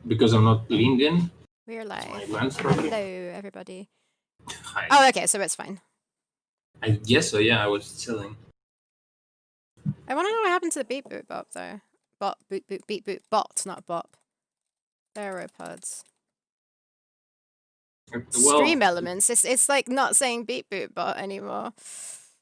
because I'm not leaned in. We're live. My glance probably. Hello, everybody. Hi. Oh, okay, so it's fine. I guess so. Yeah, I was chilling. I want to know what happened to the beep boop bop though. Bop boop boop beep boop bot, not bop. Theropods. Well, Stream elements. It's like not saying beep boop bot anymore.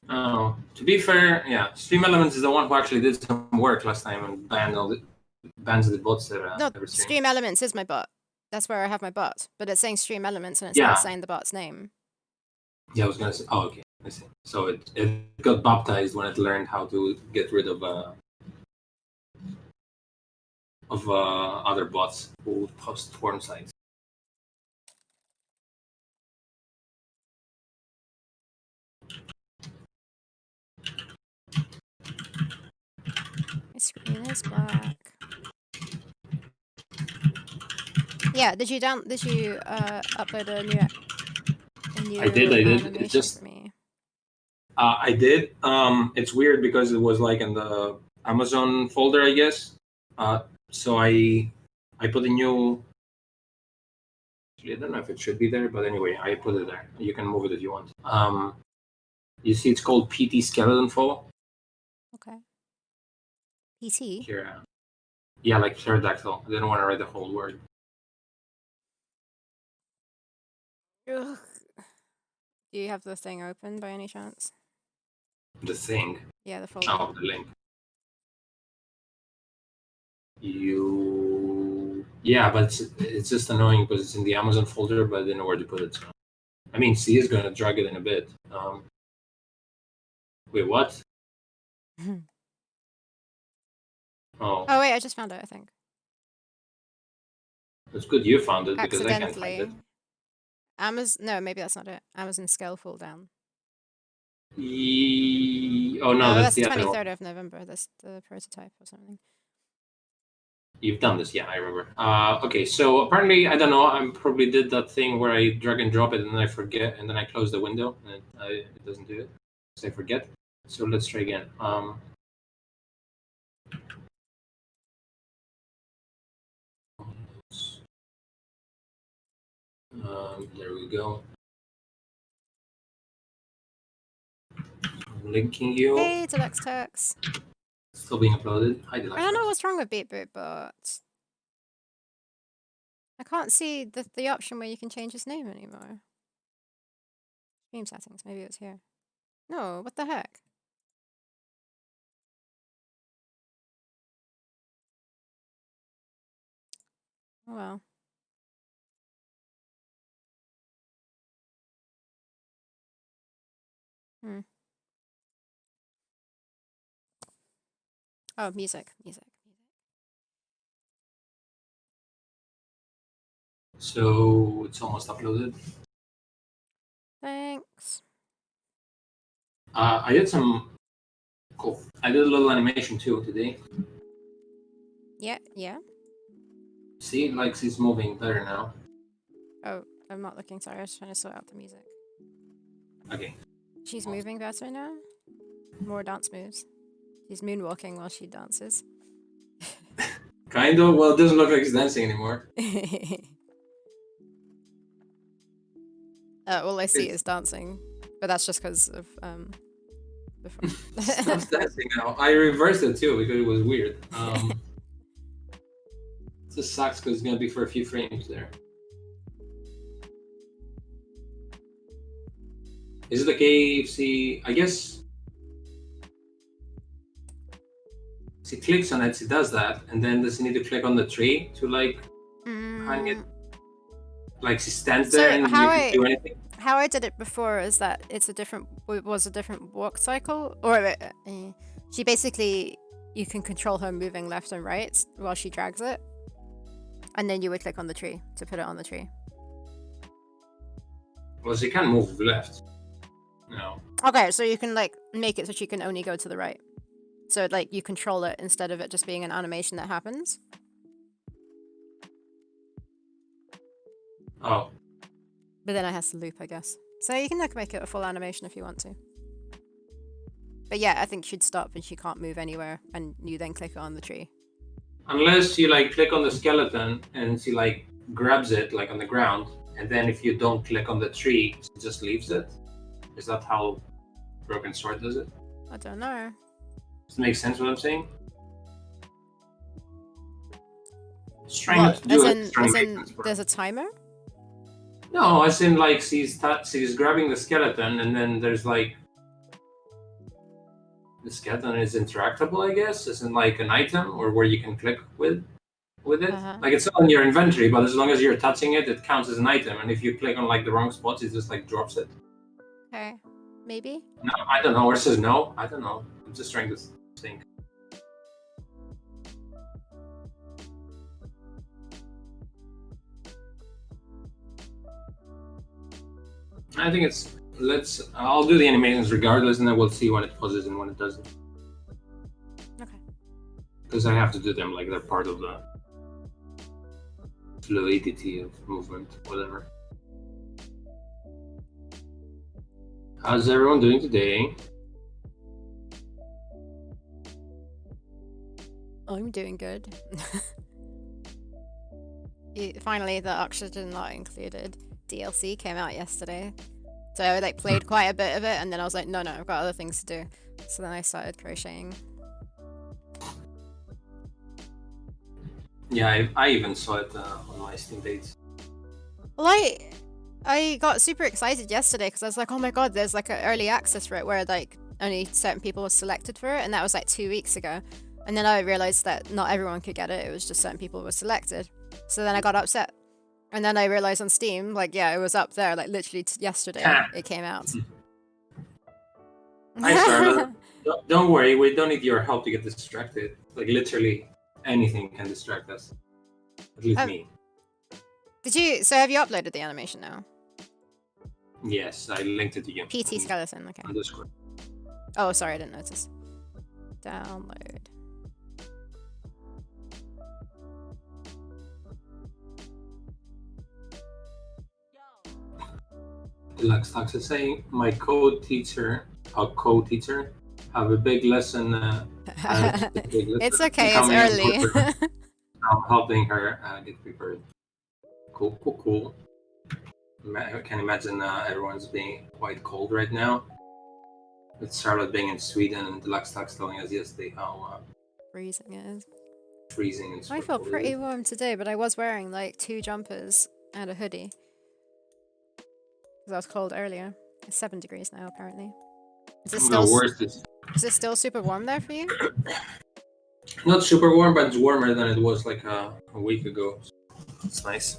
Oh, to be fair, yeah, Stream Elements is the one who actually did some work last time and bans the bots that No, never stream. Stream Elements is my bot. That's where I have my bot. But it's saying Stream Elements and it's Yeah. not saying the bot's name. Yeah, I was gonna say. Oh, okay, I see. So it got baptized when it learned how to get rid of other bots who post porn sites. My screen is black. Yeah, did you upload a new I did. animation It just for me? I did. It's weird because it was like in the Amazon folder, I guess. So I put a new. Actually, I don't know if it should be there, but anyway, I put it there. You can move it if you want. You see, it's called PT Skeleton Fall. Okay. PT? Here. Yeah, like pterodactyl. I didn't want to write the whole word. Ugh. Do you have the thing open by any chance? The thing. Yeah, the folder. Oh, the link. Yeah, but it's just annoying because it's in the Amazon folder, but I didn't know where to put it. So, I mean, C is going to drag it in a bit. Wait, what? Oh, wait, I just found it, I think. It's good you found it because I can't find it. No, maybe that's not it. Amazon scale fall down. Oh no, that's the 23rd of November. That's the prototype or something. You've done this, yeah, I remember. Okay, so apparently, I don't know, I probably did that thing where I drag and drop it and then I forget, and then I close the window, and it doesn't do it, so I forget. So let's try again. There we go. I'm linking you. Hey, Deluxe Turks. Still being uploaded. Hi, Deluxe. I don't know what's wrong with Beatboot, but I can't see the option where you can change his name anymore. Stream settings, maybe it's here. No, what the heck? Oh well. Oh, music. So it's almost uploaded. Thanks. I did some cool. I did a little animation too today. Yeah. See, like she's moving better now. Oh, I'm not looking. Sorry, I was trying to sort out the music. Okay. She's moving better now. More dance moves. She's moonwalking while she dances. Kind of. Well, it doesn't look like it's dancing anymore. All I see is dancing, but that's just because of before. Stops dancing now. I reversed it too because it was weird. It just sucks because it's gonna be for a few frames there. Is it okay if she? I guess she clicks on it. She does that, and then does she need to click on the tree to like hang it? Like she stands there and you can do anything. How I did it before is that it was a different walk cycle, or she basically, you can control her moving left and right while she drags it, and then you would click on the tree to put it on the tree. Well, she can move left. No. Okay, so you can like make it so she can only go to the right. So like you control it instead of it just being an animation that happens. Oh. But then it has to loop, I guess. So you can like make it a full animation if you want to. But yeah, I think she'd stop and she can't move anywhere, and you then click on the tree. unless you like click on the skeleton and she like grabs it like on the ground, and then if you don't click on the tree, she just leaves it. Is that how Broken Sword does it? I don't know. Does it make sense what I'm saying? Just trying not to do it. As in there's a timer? No, as in like she's grabbing the skeleton, and then there's like the skeleton is interactable, I guess, as in like an item or where you can click with it. Like it's on your inventory, but as long as you're touching it, it counts as an item. And if you click on like the wrong spots, it just like drops it. Okay, maybe. No, I don't know. Or says no. I don't know. I'm just trying to think. I think it's I'll do the animations regardless, and then we'll see when it pauses and when it doesn't. Okay. Because I have to do them like they're part of the fluidity of movement, whatever. How's everyone doing today? I'm doing good. Finally, the Oxygen Not Included DLC came out yesterday. So I like played quite a bit of it, and then I was like, no, I've got other things to do. So then I started crocheting. Yeah, I even saw it on my Steam page. Well, I got super excited yesterday because I was like, oh my god, there's like an early access for it where like only certain people were selected for it, and that was like 2 weeks ago. And then I realized that not everyone could get it, it was just certain people were selected. So then I got upset. And then I realized on Steam, like, yeah, it was up there, like literally yesterday it came out. Hi, Charlotte. Don't worry, we don't need your help to get distracted. Like literally anything can distract us. At least me. So have you uploaded the animation now? Yes, I linked it to you. PT skeleton, okay. On Discord. Oh, sorry, I didn't notice. Download. Luxtax is saying, my co-teacher, have a big lesson. It's okay, it's early. I'm helping her get prepared. Cool. I can imagine everyone's being quite cold right now. With Charlotte being in Sweden and Luxtax telling us yesterday how freezing it is. Freezing and I feel pretty warm today, but I was wearing like 2 jumpers and a hoodie. Because I was cold earlier. It's 7 degrees now, apparently. Is it still super warm there for you? Not super warm, but it's warmer than it was like a week ago. So it's nice.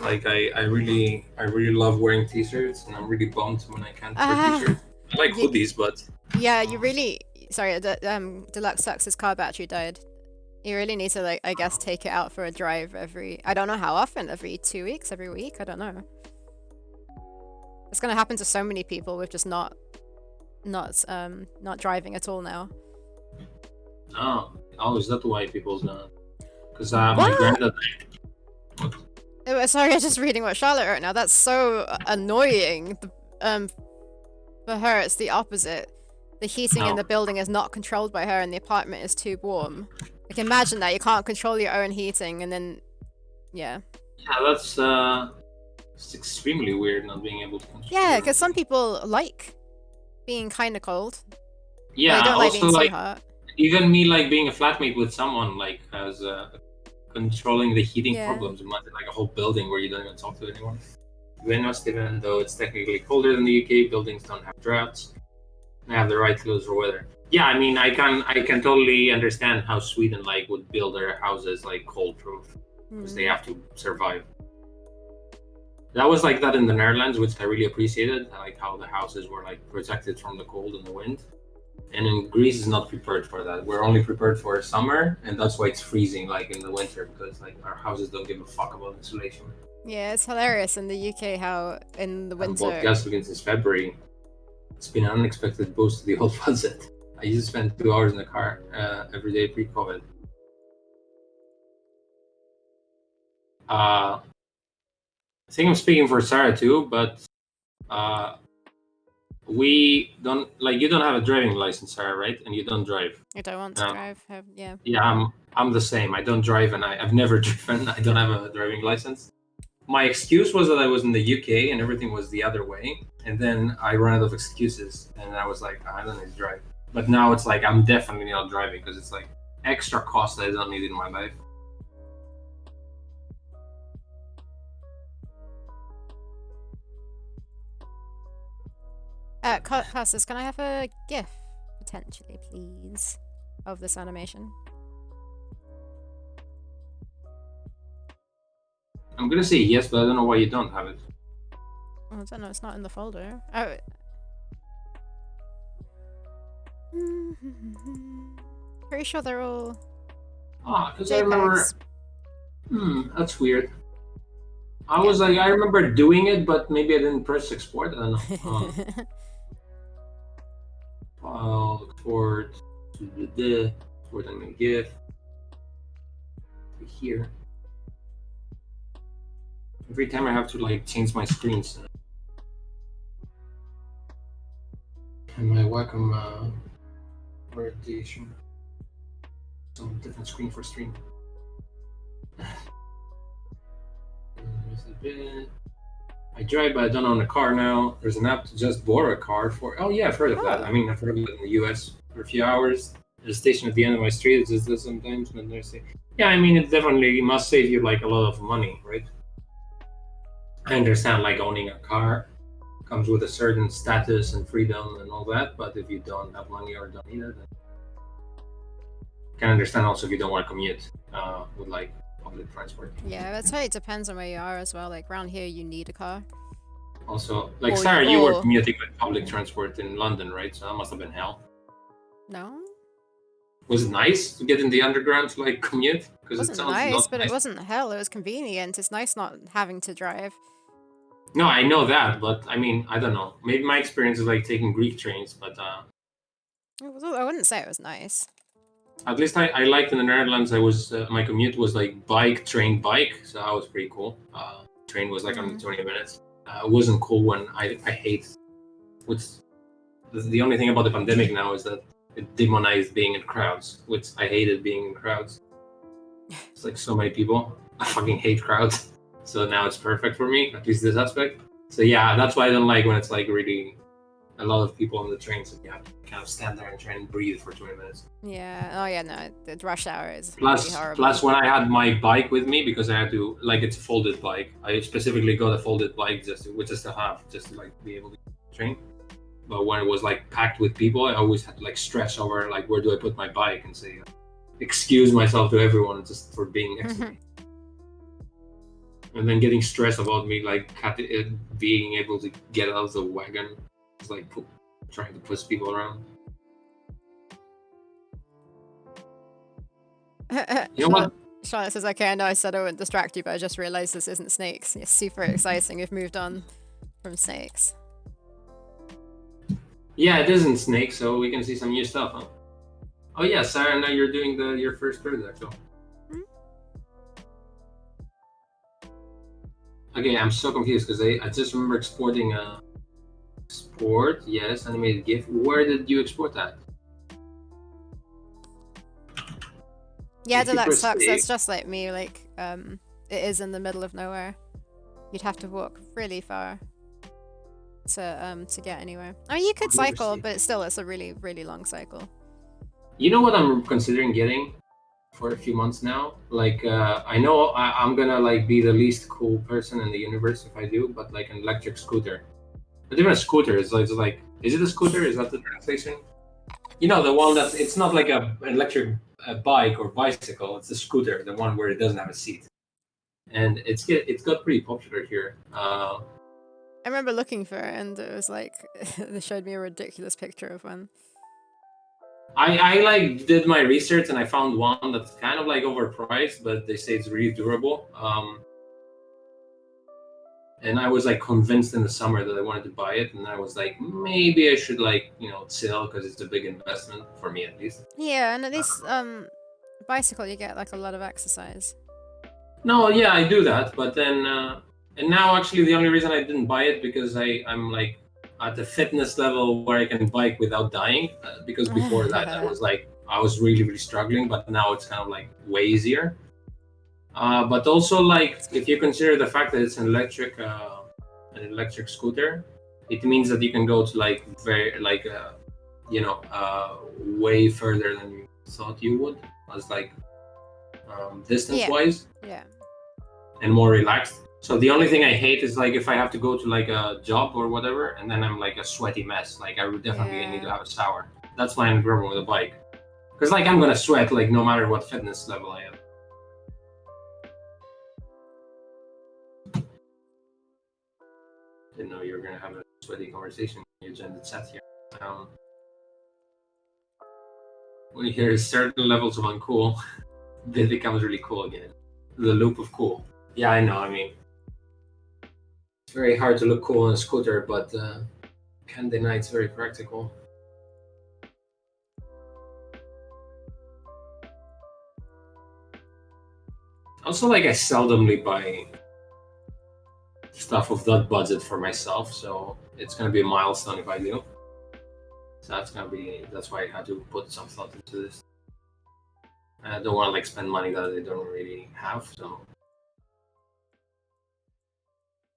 Like I really love wearing t-shirts, and I'm really bummed when I can't wear t-shirts. I like hoodies, but yeah, you really. Sorry, Deluxe sucks. His car battery died. You really need to, like, I guess, take it out for a drive every. I don't know how often. Every 2 weeks, every week. I don't know. It's gonna happen to so many people with just not driving at all now. Oh, is that why people's not? Because my granddad. What? Sorry, I'm just reading what Charlotte wrote now. That's so annoying. For her, it's the opposite. The heating in the building is not controlled by her, and the apartment is too warm. Like, imagine that. You can't control your own heating, and then... Yeah. Yeah, that's it's extremely weird not being able to control. Yeah, because some people like being kind of cold. Yeah, they don't like being like, too hot. Even me, like, being a flatmate with someone, like, has controlling the heating problems. Imagine, like, a whole building where you don't even talk to anyone. Even though it's technically colder than the UK, buildings don't have drafts. They have the right clothes for weather. Yeah, I mean, I can totally understand how Sweden like would build their houses like cold proof because they have to survive. That was like that in the Netherlands, which I really appreciated. I like how the houses were like protected from the cold and the wind. And in Greece is not prepared for that. We're only prepared for summer, and that's why it's freezing like in the winter, because like our houses don't give a fuck about insulation. Yeah, it's hilarious in the UK how in the winter. I bought gasoline since February. It's been an unexpected boost to the old budget. I used to spend 2 hours in the car every day pre-COVID. I think I'm speaking for Sarah too, but we don't like. You don't have a driving license, Sarah, right? And you don't drive. I don't want to drive. Yeah. Yeah, I'm the same. I don't drive, and I've never driven. I don't have a driving license. My excuse was that I was in the UK and everything was the other way, and then I ran out of excuses, and I was like, I don't need to drive. But now it's like I'm definitely not driving because it's like extra cost that I don't need in my life. Classes, can I have a GIF potentially, please, of this animation? I'm gonna say yes, but I don't know why you don't have it. Oh, I don't know. It's not in the folder. Oh. Pretty sure they're all. Because I remember. That's weird. I was like, I remember doing it, but maybe I didn't press export. I don't know. File, export, export and then GIF. Here. Every time I have to like change my screens. And my Wacom orientation. Some different screen for stream. I drive, but I don't own a car now. There's an app to just borrow a car for. Oh yeah, I've heard of that. I mean, I've heard of it in the US for a few hours. There's a station at the end of my street. It just does sometimes. And there's yeah, I mean, it definitely must save you like a lot of money, right? I understand like owning a car comes with a certain status and freedom and all that, but if you don't have money or don't need it, then I can understand also if you don't want to commute with like public transport. Yeah, that's how it depends on where you are as well. Like around here, you need a car. Also, like Sarah, you were commuting with public transport in London, right? So that must have been hell. No. Was it nice to get in the underground to like commute? Because it sounds nice, but it wasn't hell. It was convenient. It's nice not having to drive. No, I know that, but I mean, I don't know. Maybe my experience is like taking Greek trains, but I wouldn't say it was nice. At least I liked in the Netherlands. I was my commute was like bike, train, bike, so that was pretty cool. Train was like only 20 minutes. It wasn't cool when I hate. What's the only thing about the pandemic now is that it demonized being in crowds, which I hated being in crowds. It's like so many people. I fucking hate crowds. So now it's perfect for me, at least this aspect. So yeah, that's why I don't like when it's like really a lot of people on the train. So you have to kind of stand there and try and breathe for 20 minutes. Yeah. Oh yeah, no, the rush hour is plus, really horrible. Plus when I had my bike with me, because I had to, like it's a folded bike. I specifically got a folded bike just to have, just to like be able to train. But when it was like packed with people, I always had to like stress over like where do I put my bike and say, excuse myself to everyone just for being next to me. And then getting stressed about me like being able to get out of the wagon, it's like trying to push people around. You know what? Charlotte says, okay, I know I said I wouldn't distract you, but I just realized this isn't snakes. It's super exciting. We've moved on from snakes. Yeah, it isn't snakes, so we can see some new stuff, huh? Oh yeah, Sarah, now you're doing your first pterodactyl. Okay, I'm so confused because I just remember exporting a export, yes, animated GIF. Where did you export that? Yeah, that sucks. That's just like me. Like, it is in the middle of nowhere. You'd have to walk really far to get anywhere. I mean, you could cycle, but still, it's a really, really long cycle. You know what I'm considering getting for a few months now? Like, I know I'm gonna like be the least cool person in the universe if I do, but like an electric scooter. Not even a scooter. It's like, is it a scooter? Is that the translation? You know, the one that's, it's not like an electric bike or bicycle. It's a scooter, the one where it doesn't have a seat. And it's got pretty popular here. I remember looking for it, and it was like they showed me a ridiculous picture of one. I like did my research and I found one that's kind of like overpriced, but they say it's really durable. And I was like convinced in the summer that I wanted to buy it, and I was like, maybe I should like chill because it's a big investment for me at least. Yeah, and at least bicycle you get like a lot of exercise. No, yeah, I do that, but then and now actually the only reason I didn't buy it because I'm like at the fitness level where I can bike without dying. Because before that, I was really really struggling, but now it's kind of like way easier. But also, like, if you consider the fact that it's an electric scooter, it means that you can go to like very like way further than you thought you would, as like distance wise. Yeah. And more relaxed. So the only thing I hate is like if I have to go to like a job or whatever, and then I'm like a sweaty mess. Like I would definitely need to have a shower. That's why I'm grabbing with a bike, because like I'm gonna sweat like no matter what fitness level I am. Didn't know you were gonna have a sweaty conversation. You just sat here. When you hear certain levels of uncool, it becomes really cool again. The loop of cool. Yeah, I know. I mean, it's very hard to look cool on a scooter, but can't deny it's very practical. Also, like, I seldomly buy stuff of that budget for myself, so it's gonna be a milestone if I do. So that's why I had to put some thought into this. I don't want to like spend money that I don't really have, so.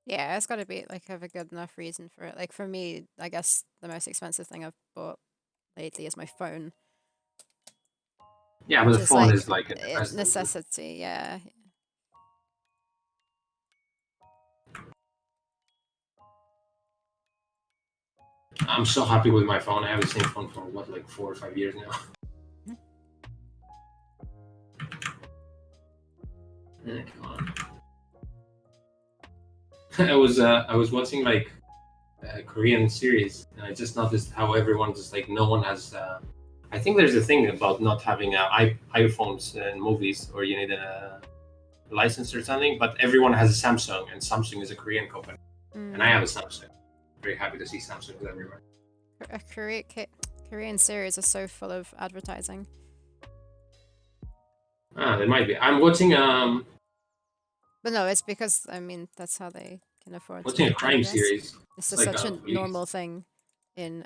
Yeah, it's got to be like have a good enough reason for it. Like for me, I guess the most expensive thing I've bought lately is my phone. Yeah, but the phone is like a necessity. Yeah. I'm so happy with my phone. I have the same phone for what, like 4 or 5 years now. Come on. I was watching like a Korean series, and I just noticed how everyone just like no one has. I think there's a thing about not having iPhones in movies, or you need a license or something. But everyone has a Samsung, and Samsung is a Korean company, and I have a Samsung. Very happy to see Samsung everywhere. Korean series are so full of advertising. There might be. I'm watching But no, it's because I mean that's how they can afford. Watching a crime series. It's just like such a normal thing in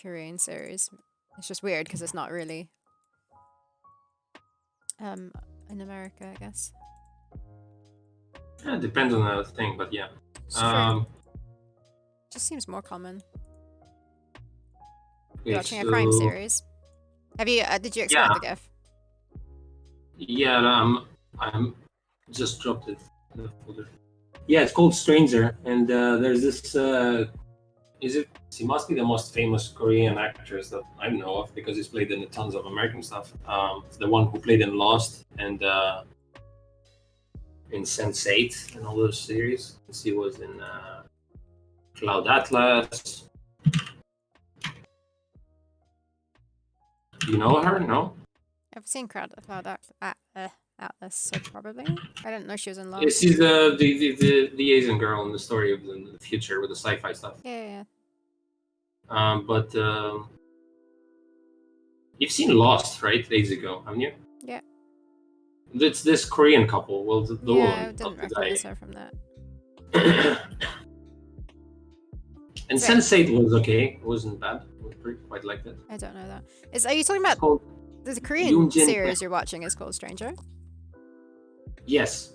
Korean series. It's just weird because it's not really in America, I guess. Yeah, it depends on the thing, but yeah. Just seems more common. Okay, You're watching a crime series. Have you? Did you export the GIF? Yeah, I'm just dropped it in the folder. Yeah, it's called Stranger, and there's this. She must be the most famous Korean actress that I know of because she's played in tons of American stuff. The one who played in Lost and in Sense8 and all those series. She was in Cloud Atlas. You know her? No? I've seen Cloud Atlas, so probably. I didn't know she was in Lost. Yeah, she's the Asian girl in the story of the future with the sci-fi stuff. Yeah. But you've seen Lost, right? Ages ago, haven't you? Yeah. It's this Korean couple. Well, the woman. I didn't recognize her from that. And Sense8 was okay. It wasn't bad. I was quite liked it. I don't know that. Are you talking about the Korean series you're watching is called Stranger? Yes.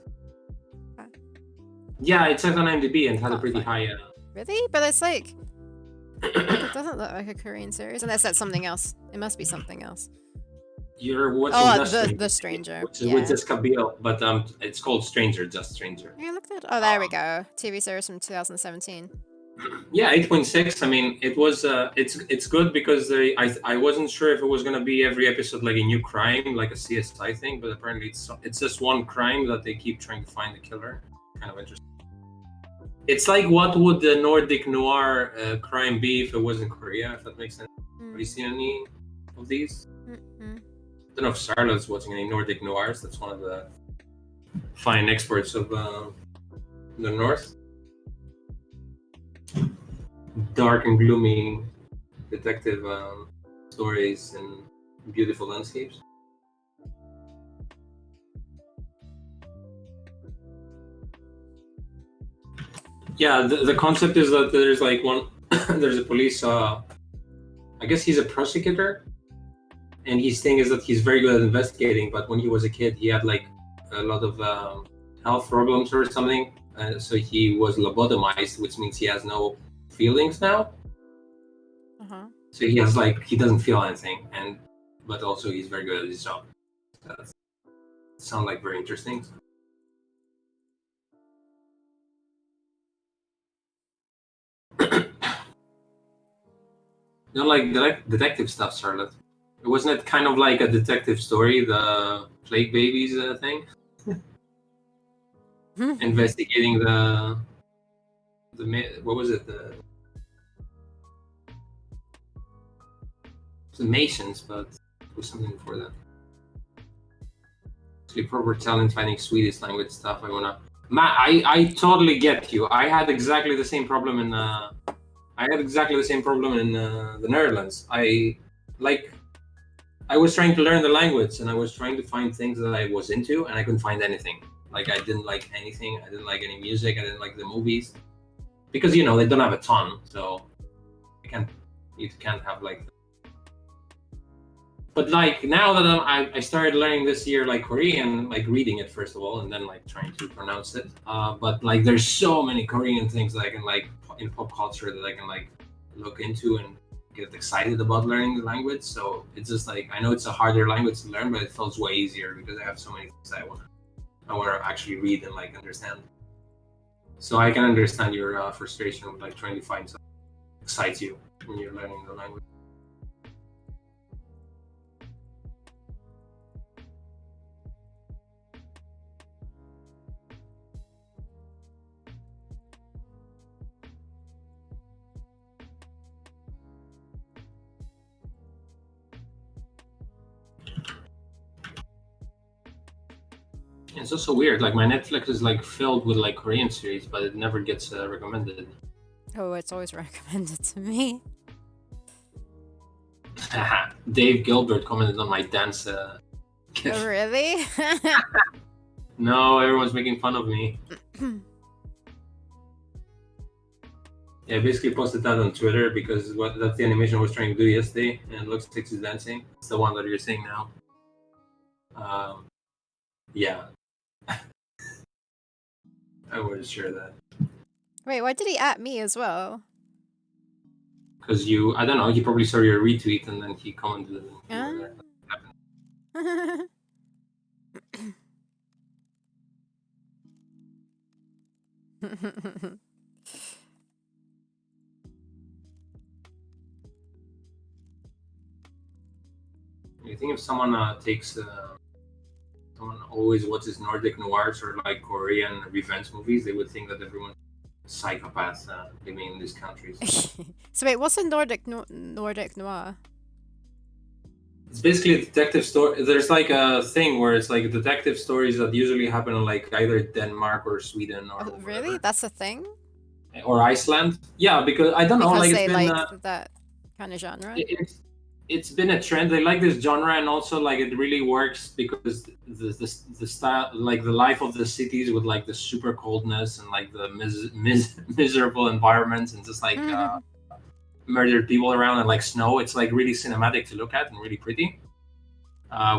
Yeah, it's on IMDb and had a pretty high. Really? But it's like it doesn't look like a Korean series, unless that's something else. It must be something else. You're watching the Stranger, with Jessica Biel, but it's called Stranger, just Stranger. Yeah, look at. Oh, there we go. TV series from 2017. Yeah, 8.6. I mean, it was. It's good because I wasn't sure if it was gonna be every episode like a new crime, like a CSI thing, but apparently it's just one crime that they keep trying to find the killer. Kind of interesting. It's like what would the Nordic noir crime be if it was in Korea? If that makes sense. Have you seen any of these? I don't know if Charlotte's watching any Nordic noirs. That's one of the fine experts of the North. Dark and gloomy detective stories and beautiful landscapes. Yeah, the concept is that there's like there's a police. I guess he's a prosecutor, and his thing is that he's very good at investigating. But when he was a kid, he had like a lot of health problems or something, so he was lobotomized, which means he has no feelings now. So he has he doesn't feel anything, but also he's very good at his job. That sounds like very interesting. You know, like detective stuff, Charlotte. Wasn't it kind of like a detective story, the plague babies thing? Investigating the what was it? The Masons, but it was something before that. Actually, proper talent finding Swedish language stuff. I totally get you. I had exactly the same problem in the Netherlands. I was trying to learn the language, and I was trying to find things that I was into, and I couldn't find anything. Like, I didn't like anything. I didn't like any music. I didn't like the movies, because they don't have a ton, so you can't have like. But like now that I started learning this year like Korean, like reading it first of all, and then like trying to pronounce it. But like there's so many Korean things that I can like in pop culture that I can like look into and get excited about learning the language. So it's just like, I know it's a harder language to learn, but it feels way easier because I have so many things I want to actually read and like understand. So I can understand your frustration with like trying to find something that excites you when you're learning the language. It's also weird. Like my Netflix is like filled with like Korean series, but it never gets recommended. Oh, it's always recommended to me. Dave Gilbert commented on my dance. Oh, really? No, everyone's making fun of me. Yeah, I basically posted that on Twitter because that's the animation I was trying to do yesterday, and it looks like he's dancing. It's the one that you're seeing now. Yeah. I wasn't sure that. Wait, why did he at me as well? Because I don't know, he probably saw your retweet and then he commented. You think if someone someone always watches Nordic noirs or like Korean revenge movies, they would think that everyone's psychopaths living in these countries. So wait, what's a Nordic noir? It's basically a detective story. There's like a thing where it's like detective stories that usually happen in like either Denmark or Sweden or really? That's a thing? Or Iceland. Yeah, because I don't know, like they it's been like that kind of genre. It's been a trend. They like this genre, and also like it really works because the style, like the life of the cities with like the super coldness and like the miserable environments and just like murdered people around and like snow. It's like really cinematic to look at and really pretty,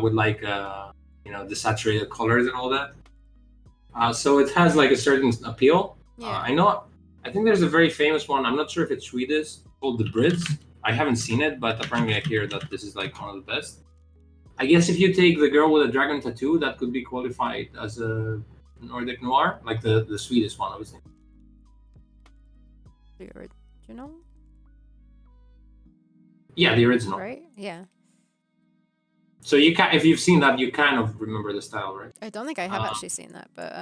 with like the saturated colors and all that. So it has like a certain appeal. Yeah. I think there's a very famous one. I'm not sure if it's Swedish, called The Brits. I haven't seen it, but apparently I hear that this is like one of the best. I guess if you take The Girl with a Dragon Tattoo, that could be qualified as a Nordic noir, like the Swedish one, obviously. The original? Yeah, the original. Right? Yeah. So if you've seen that, you kind of remember the style, right? I don't think I have actually seen that, but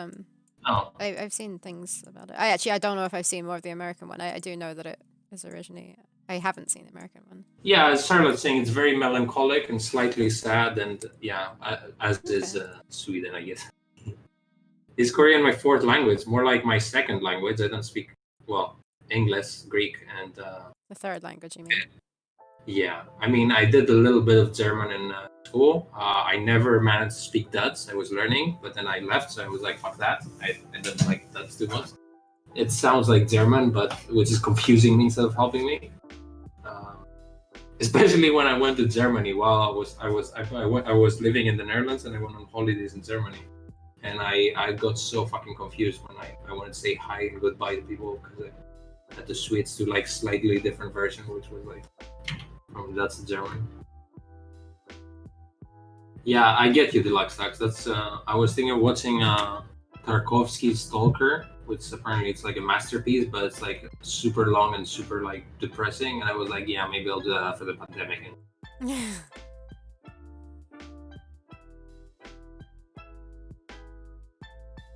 Oh. I've seen things about it. I don't know if I've seen more of the American one. I do know that it is originally. I haven't seen the American one. Yeah, as Charlotte's saying, it's very melancholic and slightly sad, and yeah, as is Sweden, I guess. Is Korean my fourth language? More like my second language. I don't speak English, Greek, and the third language, you mean? Yeah, I mean, I did a little bit of German in school. I never managed to speak Dutch. I was learning, but then I left, so I was like, fuck that. I didn't like Dutch too much. it sounds like German, but which is confusing me instead of helping me. Especially when I went to Germany while I was living in the Netherlands and I went on holidays in Germany, and I got so fucking confused when I wanted to say hi and goodbye to people because I had to switch to like slightly different version, which was like from Dutch to German. Yeah, I get you, Deluxe Tax. That's I was thinking of watching Tarkovsky's Stalker, which apparently it's like a masterpiece, but it's like super long and super like depressing. And I was like, yeah, maybe I'll do that after the pandemic.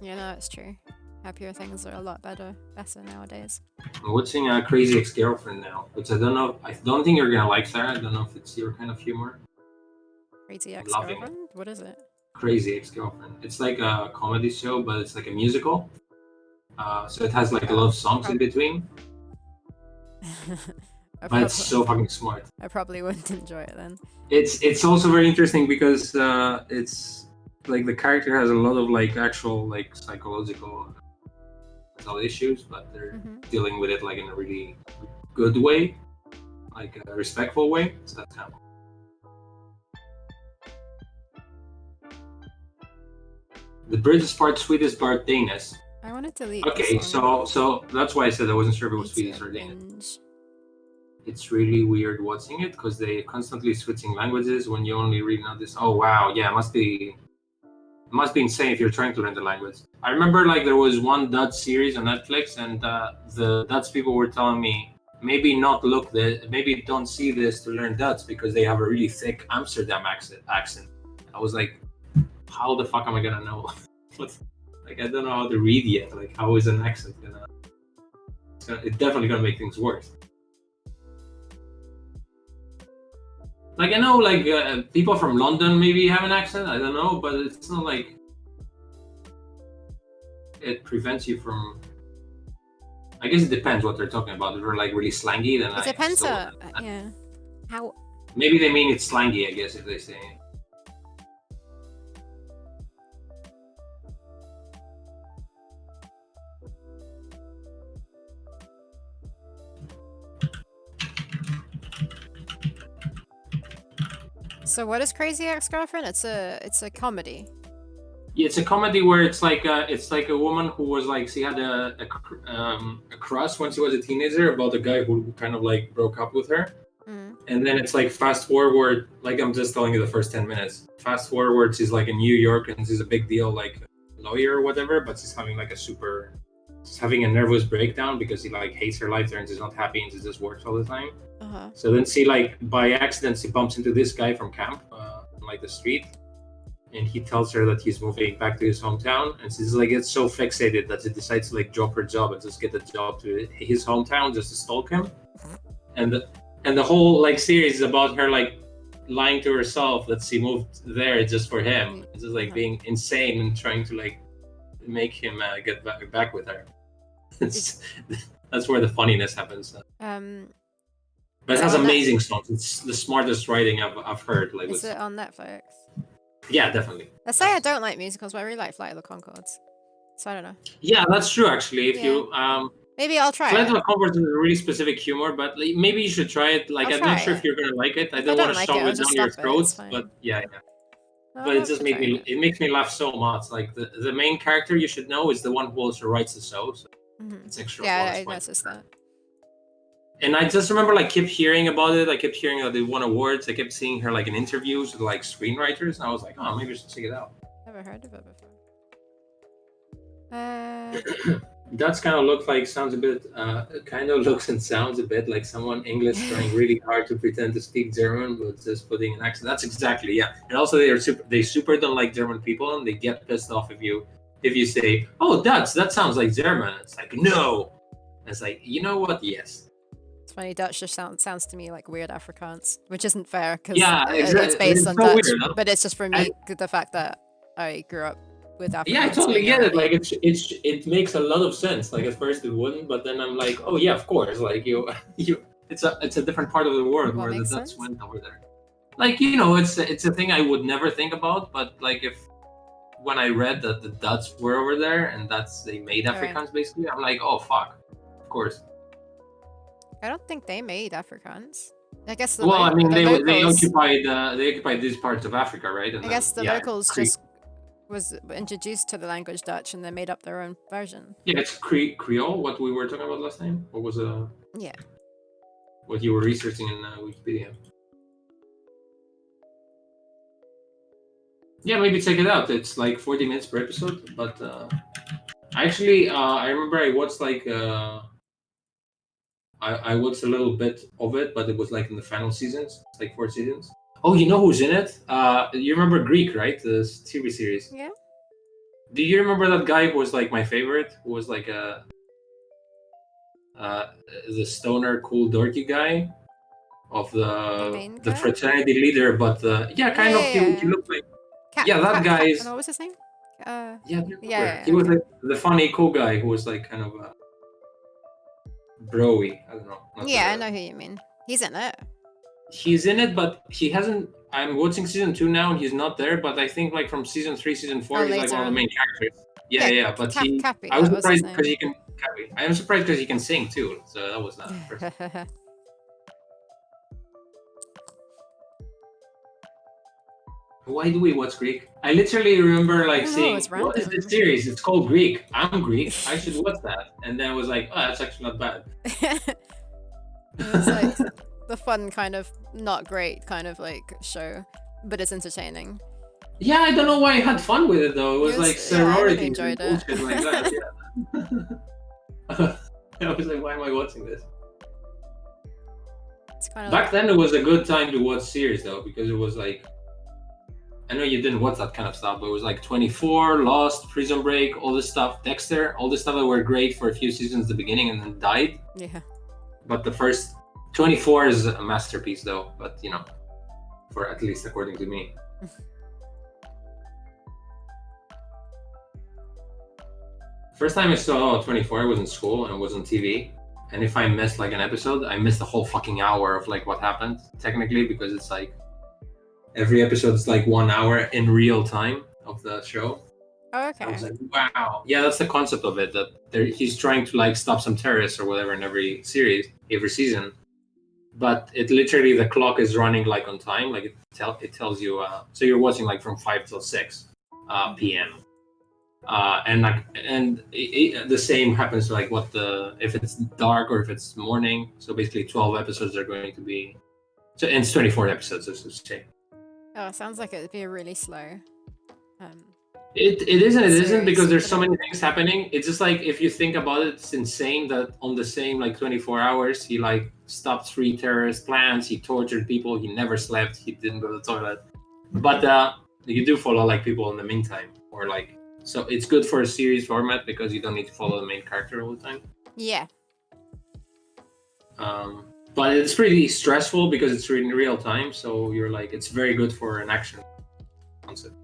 Yeah, no, it's true. Happier things are a lot better nowadays. I'm watching Crazy Ex-Girlfriend now, which I don't know. I don't think you're gonna like, Sarah. I don't know if it's your kind of humor. Crazy I'm loving Ex-Girlfriend? What is it? Crazy Ex-Girlfriend. It's like a comedy show, but it's like a musical. So it has like a lot of songs in between. But it's so fucking smart. I probably wouldn't enjoy it then. It's also very interesting because it's like the character has a lot of like actual like psychological issues, but they're dealing with it like in a really good way, like a respectful way. So that's kind of cool. The British part, Swedish part, Danish. I wanted to leave. Okay, so that's why I said I wasn't sure if it was Swedish or Danish. It's really weird watching it because they constantly switching languages when you only read now this. Oh wow, yeah, it must be insane if you're trying to learn the language. I remember like there was one Dutch series on Netflix, and the Dutch people were telling me maybe don't see this to learn Dutch because they have a really thick Amsterdam accent. I was like, how the fuck am I gonna know? Like I don't know how to read yet. Like how is an accent gonna? It's definitely gonna make things worse. Like I know, like people from London maybe have an accent. I don't know, but it's not like it prevents you from. I guess it depends what they're talking about. If they're like really slangy, then it depends. Yeah. How? Maybe they mean it's slangy. I guess if they say. So what is Crazy Ex-Girlfriend? It's a comedy. Yeah, it's a comedy where it's like a woman who was like she had a crush when she was a teenager about a guy who kind of like broke up with her, and then it's like fast forward, like I'm just telling you the first 10 minutes. Fast forward, she's like in New York and she's a big deal like lawyer or whatever, but she's having like she's having a nervous breakdown because she like hates her life there and she's not happy and she just works all the time. So then she like by accident she bumps into this guy from camp on like the street, and he tells her that he's moving back to his hometown, and she's like gets so fixated that she decides to like drop her job and just get a job to his hometown just to stalk him. And the whole like series is about her like lying to herself that she moved there just for him. It's just like being insane and trying to like make him get back with her. That's where the funniness happens. But it has amazing songs. It's the smartest writing I've heard. Like, is it on Netflix? Yeah, definitely. Let's say I don't like musicals, but I really like Flight of the Conchords. So I don't know. Yeah, that's true. Actually, if you maybe I'll try. Flight of the Conchords is a really specific humor, but like, maybe you should try it. Like I'm not sure if you're gonna like it. I don't want to shove it down your throats, but yeah. But it just makes me laugh so much. Like the main character you should know is the one who also writes the show. So it's extra. Yeah, I noticed that. And I just remember like kept hearing about it. I kept hearing that they won awards. I kept seeing her like in interviews with like screenwriters, and I was like, oh, maybe I should check it out. Never heard of it before. That's kind of looks and sounds a bit like someone English trying really hard to pretend to speak German, but just putting an accent. That's exactly And also they super don't like German people, and they get pissed off if you say, oh, Dutch, that sounds like German. It's like no. It's like, you know what? Yes. It's funny, Dutch just sounds to me like weird Afrikaans, which isn't fair because it's based on so Dutch. Weird, no? But it's just for me the fact that I grew up with Afrikaans. Yeah, I totally get it. Like it makes a lot of sense. Like at first it wouldn't, but then I'm like, oh yeah, of course. Like it's a different part of the world where the Dutch went over there. Like it's a thing I would never think about, but like if when I read that the Dutch were over there and they made Afrikaans basically, I'm like, oh fuck, of course. I don't think they made Afrikaans. I guess Well, I mean, the they locals. occupied these parts of Africa, right? And I then, guess the yeah, locals just was introduced to the language Dutch and they made up their own version. Yeah, it's Creole. What we were talking about last time. What was Yeah. what you were researching in Wikipedia? Yeah, maybe check it out. It's like 40 minutes per episode, but actually, I remember I watched like I watched a little bit of it, but it was like in the final seasons. It's like 4 seasons. Oh, you know who's in it? You remember Greek, right? The TV series. Yeah. Do you remember that guy who was like my favorite? Who was like the stoner, cool, dorky guy of the fraternity leader, but kind of. He looked like that guy's. What was his name? He was like the funny, cool guy who was like kind of broy. I don't know. I know who you mean. He's in it. He's in it, but he hasn't. I'm watching season 2 now, and he's not there. But I think like from season 3, season 4, he's like one of the main characters. Yeah. But Cappy, I was surprised because he can. Cappy. I am surprised because he can sing too. So that was not. Why do we watch Greek? I literally remember like saying, "What is this series? It's called Greek. I'm Greek. I should watch that." And then I was like, "Oh, that's actually not bad." It's like the fun kind of not great kind of like show, but it's entertaining. Yeah, I don't know why I had fun with it though. It was like sorority and bullshit like that. Yeah. I was like, why am I watching this? It's kind of Back then, it was a good time to watch series though, because it was like, I know you didn't watch that kind of stuff, but it was like 24, Lost, Prison Break, all this stuff, Dexter, all this stuff that were great for a few seasons at the beginning and then died. Yeah. But the first 24 is a masterpiece though, but you know, for at least according to me. First time I saw 24, I was in school and it was on TV. And if I missed like an episode, I missed a whole fucking hour of like what happened, technically, because it's like every episode is like 1 hour in real time of the show. Oh, okay. I was like, wow. Yeah, that's the concept of it, that he's trying to like stop some terrorists or whatever in every season. But it literally, the clock is running like on time. Like it tells you, so you're watching like from 5 till 6 p.m. The same happens to like if it's dark or if it's morning. So basically 12 episodes are going to be, so and it's 24 episodes, as I say. Oh, it sounds like it would be really slow. It isn't because there's so many things happening. It's just like, if you think about it, it's insane that on the same like 24 hours, he like stopped 3 terrorist plans, he tortured people, he never slept, he didn't go to the toilet. But you do follow like people in the meantime, or like, so it's good for a series format because you don't need to follow the main character all the time. Yeah. But it's pretty stressful because it's in real time, so you're like, it's very good for an action concept.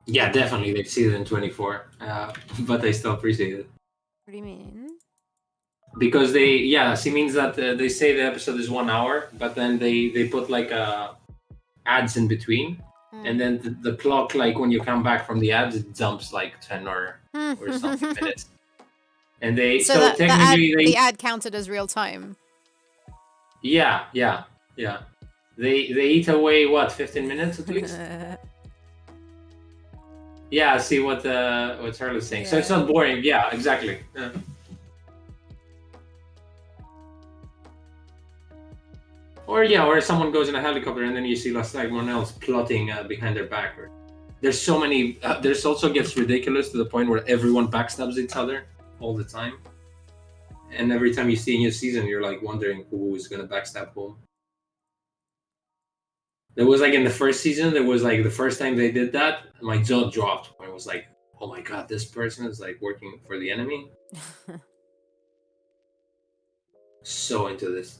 Yeah, definitely they see it in 24, but I still appreciate it. What do you mean? Because it means that they say the episode is 1 hour, but then they put like ads in between, and then the clock, like when you come back from the ads, it jumps like 10 or something minutes. And technically the ad counted as real time. Yeah. They eat away 15 minutes at least. Yeah, see what Charlie's saying. Yeah. So it's not boring. Yeah, exactly. Yeah. Or someone goes in a helicopter and then you see someone else plotting behind their back. There's so many. There's also gets ridiculous to the point where everyone backstabs each other all the time. And every time you see a new season, you're like wondering who is going to backstab whom. There was like in the first season, there was like the first time they did that, my jaw dropped. I was like, oh my god, this person is like working for the enemy. So into this.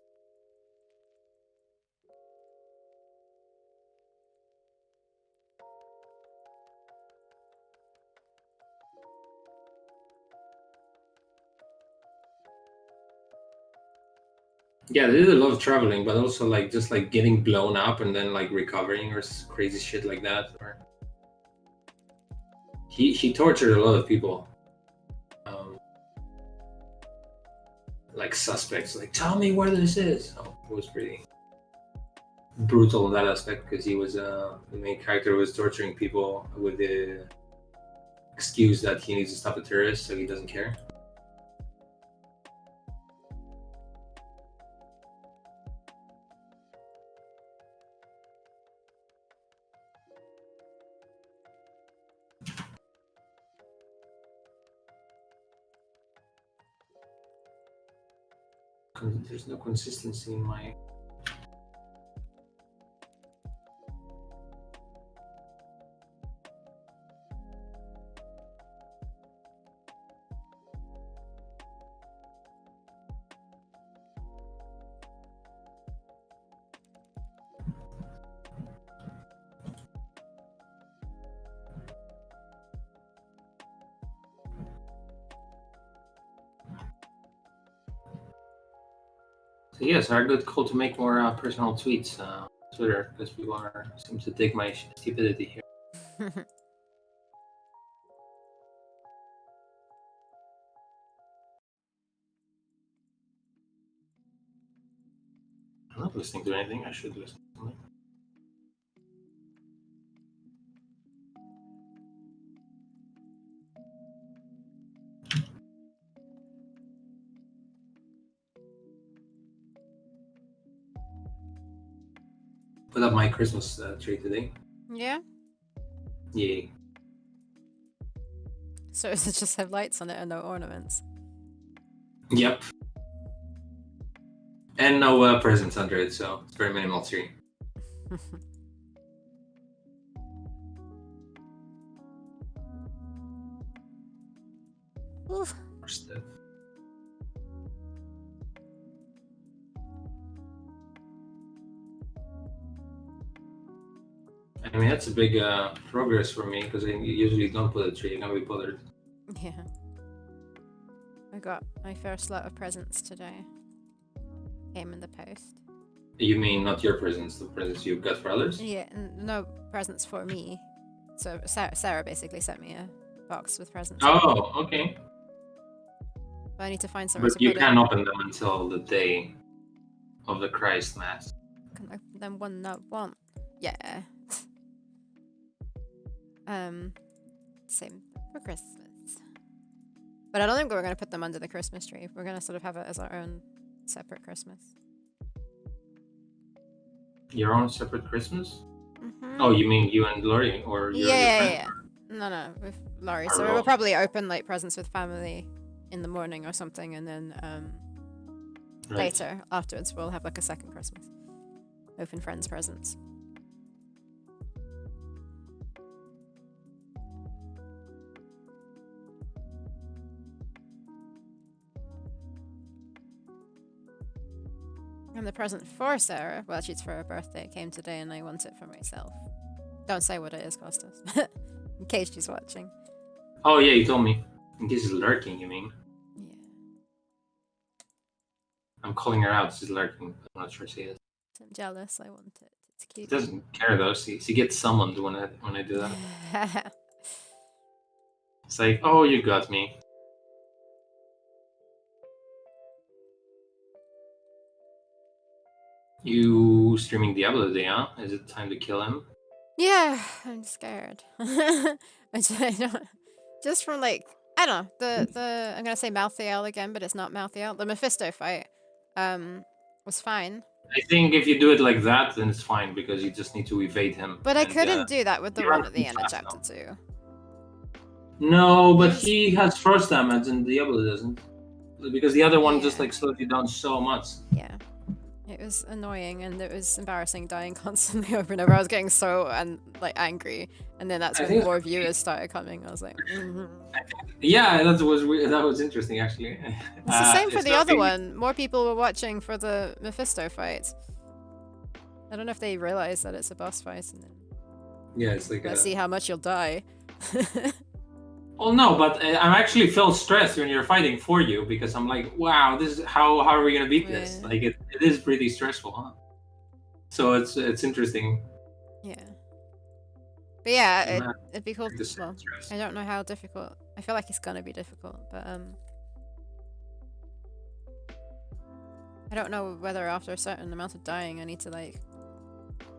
Yeah, they did a lot of traveling, but also like just like getting blown up and then like recovering or crazy shit like that. Or he tortured a lot of people, like suspects. Like, tell me where this is. Oh, it was pretty brutal in that aspect because he was the main character was torturing people with the excuse that he needs to stop a terrorist, so he doesn't care. There's no consistency in my. So yes, I got called to make more personal tweets on Twitter because people seem to dig my stupidity here. I'm not listening to anything. I should listen to something. Put up my Christmas tree today. Yeah. Yay. So does it just have lights on it and no ornaments? Yep. And no presents under it, so it's very minimal tree. Oof. More stuff. I mean, that's a big progress for me because I usually don't put a tree. I can't be bothered. Yeah. I got my first lot of presents today. Came in the post. You mean not your presents, the presents you've got for others? Yeah, no presents for me. So Sarah basically sent me a box with presents. Oh, okay. But I need to find somewhere But to you put can't open them until the day of the Christ Mass. Can open them one not one. Yeah. Same for Christmas. But I don't think we're going to put them under the Christmas tree. We're going to sort of have it as our own separate Christmas. Your own separate Christmas? Mm-hmm. Oh, you mean you and Lori or your Yeah. No, with Laurie. So Our we'll probably open like presents with family in the morning or something, and then Right. later afterwards we'll have like a second Christmas. Open friends' presents. And the present for Sarah, well, she's for her birthday, came today, and I want it for myself. Don't say what it is, Costas. In case she's watching. Oh yeah, you told me. In case she's lurking, you mean? Yeah. I'm calling her out. She's lurking. I'm not sure she is. I'm jealous. I want it. It's She cute. doesn't care though. She gets summoned when I do that. It's like, oh, you got me. You streaming Diablo today, huh? Is it time to kill him? Yeah, I'm scared. I don't, just from like, I don't know, the I'm gonna say Malthael again, but it's not Malthael. The Mephisto fight was fine. I think if you do it like that, then it's fine because you just need to evade him. But I and, couldn't do that with the you're one not at the too end of fast, chapter 2. No, but Yes. he has frost damage and Diablo doesn't. Because the other one just Yeah. like slows you down so much. Yeah. It was annoying and it was embarrassing dying constantly over and over. I was getting so angry, and then that's I when think more viewers started coming. I was like, yeah, that was interesting actually. It's the same for the So other one. More people were watching for the Mephisto fight. I don't know if they realize that it's a boss fight, and then yeah, it's like let's see how much you'll die. well, no, but I'm actually feel stressed when you're fighting for you because I'm like, wow, this is how are we gonna beat this? Yeah. Like it is pretty stressful, huh? So it's interesting. Yeah. But yeah, Man, it'd be cool. the same Well, stress. I don't know how difficult. I feel like it's gonna be difficult, but I don't know whether after a certain amount of dying I need to like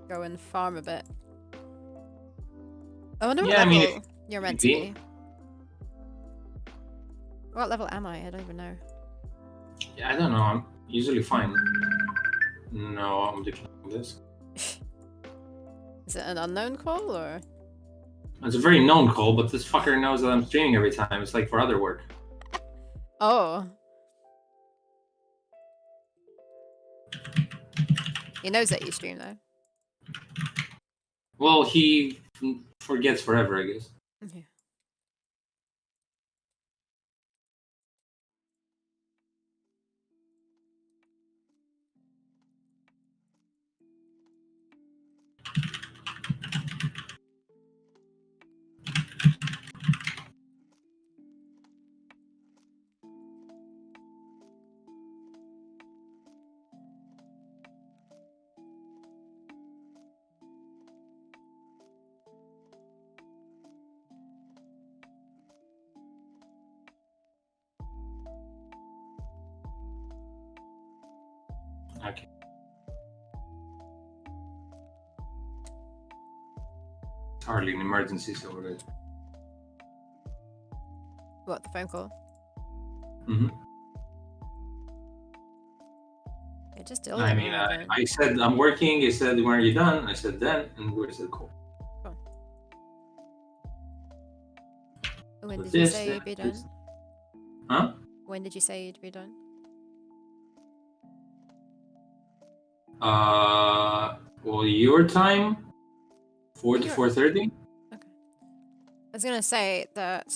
go and farm a bit. I wonder what Yeah, I mean, level you're meant to maybe. be. What level am I? I don't even know. Yeah, I don't know. I'm usually fine. No, I'm declining this. Is it an unknown call or? It's a very known call, but this fucker knows that I'm streaming every time. It's like for other work. Oh. He knows that you stream though. Well, he forgets forever, I guess. Yeah. Okay. It's hardly an emergency, so we're good. What, the phone call? Mm-hmm. Yeah, just deal with I it mean, when we're done. I said I'm working. He said, "When are you done?" I said, "Then," and we said, "Cool." Cool. When So did you this, say you'd be done? this. Huh? When did you say you'd be done? Well, your time, 4 to You're 4:30. okay. I was gonna say that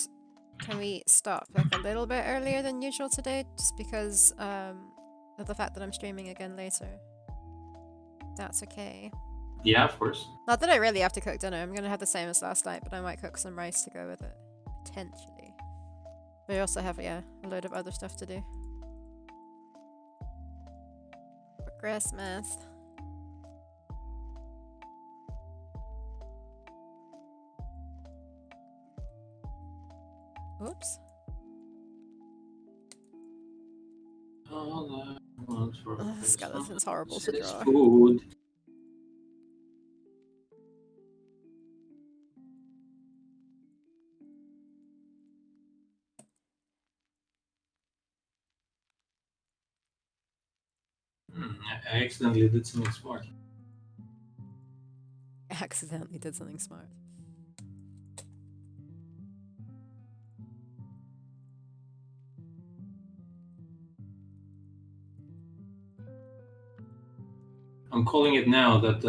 can we stop like a little bit earlier than usual today, just because of the fact that I'm streaming again later. That's okay. Yeah, of course. Not that I really have to cook dinner. I'm gonna have the same as last night, but I might cook some rice to go with it potentially. But I also have a load of other stuff to do for Christmas. Oops. All I want for Oh, skeleton's horrible to Christmas is draw. food. I accidentally did something smart. Accidentally did something smart. I'm calling it now that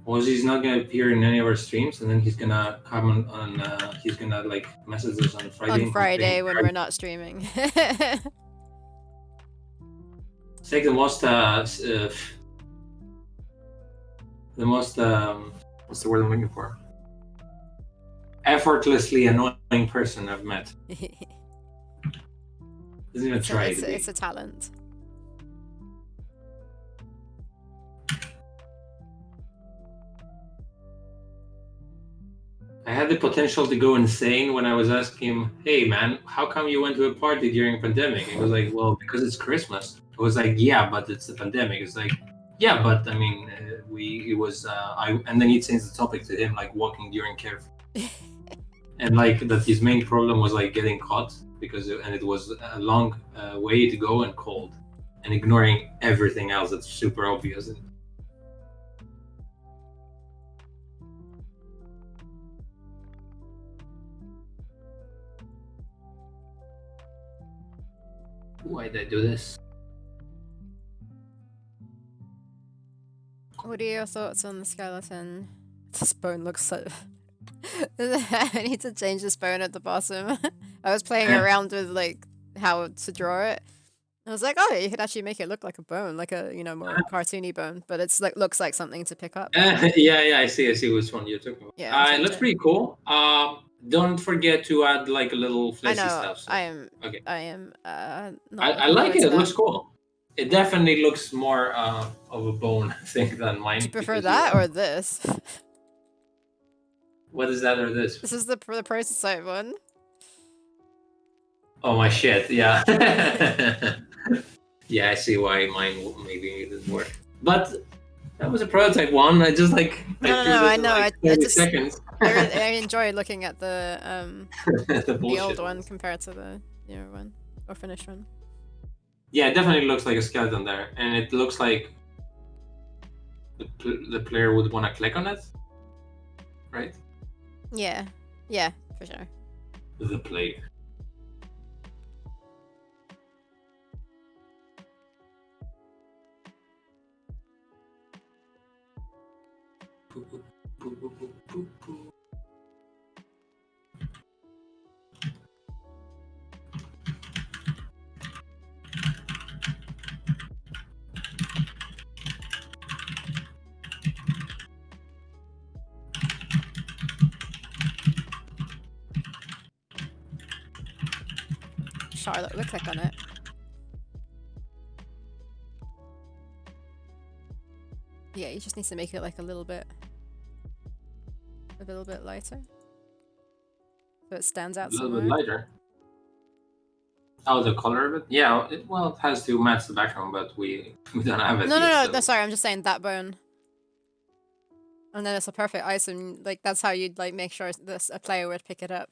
Ozzy's not gonna appear in any of our streams, and then he's gonna come on he's gonna like message us on Friday On and Friday complain. when we're not streaming. It's like the most what's the word I'm looking for? Effortlessly annoying person I've met. Doesn't even try to be. It's a talent. I had the potential to go insane when I was asking him, "Hey man, how come you went to a party during a pandemic?" He was like, "Well, because it's Christmas." I was like, "Yeah, but it's the pandemic." It's like, "Yeah, but I mean, and then he changed the topic to him like walking during care, and like that his main problem was like getting caught and it was a long way to go and cold, and ignoring everything else that's super obvious. Why did I do this? What are your thoughts on the skeleton? This bone looks so... I need to change this bone at the bottom. I was playing around with like how to draw it. I was like, oh, you could actually make it look like a bone, like a, you know, more cartoony bone, but it's like looks like something to pick up. Yeah, I see which one you're talking about. Yeah, I'll It change looks it. pretty cool. Don't forget to add like a little I fleshy know. stuff. So. Okay. I am not I looking like forward it. to It looks that. cool. It definitely looks more of a bone thing than Do you mine prefer because that you're. or this? What is that or this? This is the prototype one. Oh my shit! Yeah. Yeah, I see why mine maybe didn't work. But that was a prototype one. I just like I drew No, this I in know. like I 30 just seconds. I enjoy looking at the The the old bullshit one ones. compared to the newer one or finished one. Yeah, it definitely looks like a skeleton there, and it looks like the player would want to click on it, right? Yeah, for sure. The player. Charlotte would click on it. Yeah, you just need to make it like a little bit lighter, so it stands out A little bit somewhere. lighter. Oh, the color of it? Yeah, it has to match the background, but we don't have it yet. No, sorry, I'm just saying that bone. And then it's a perfect item. Like that's how you'd like make sure this a player would pick it up.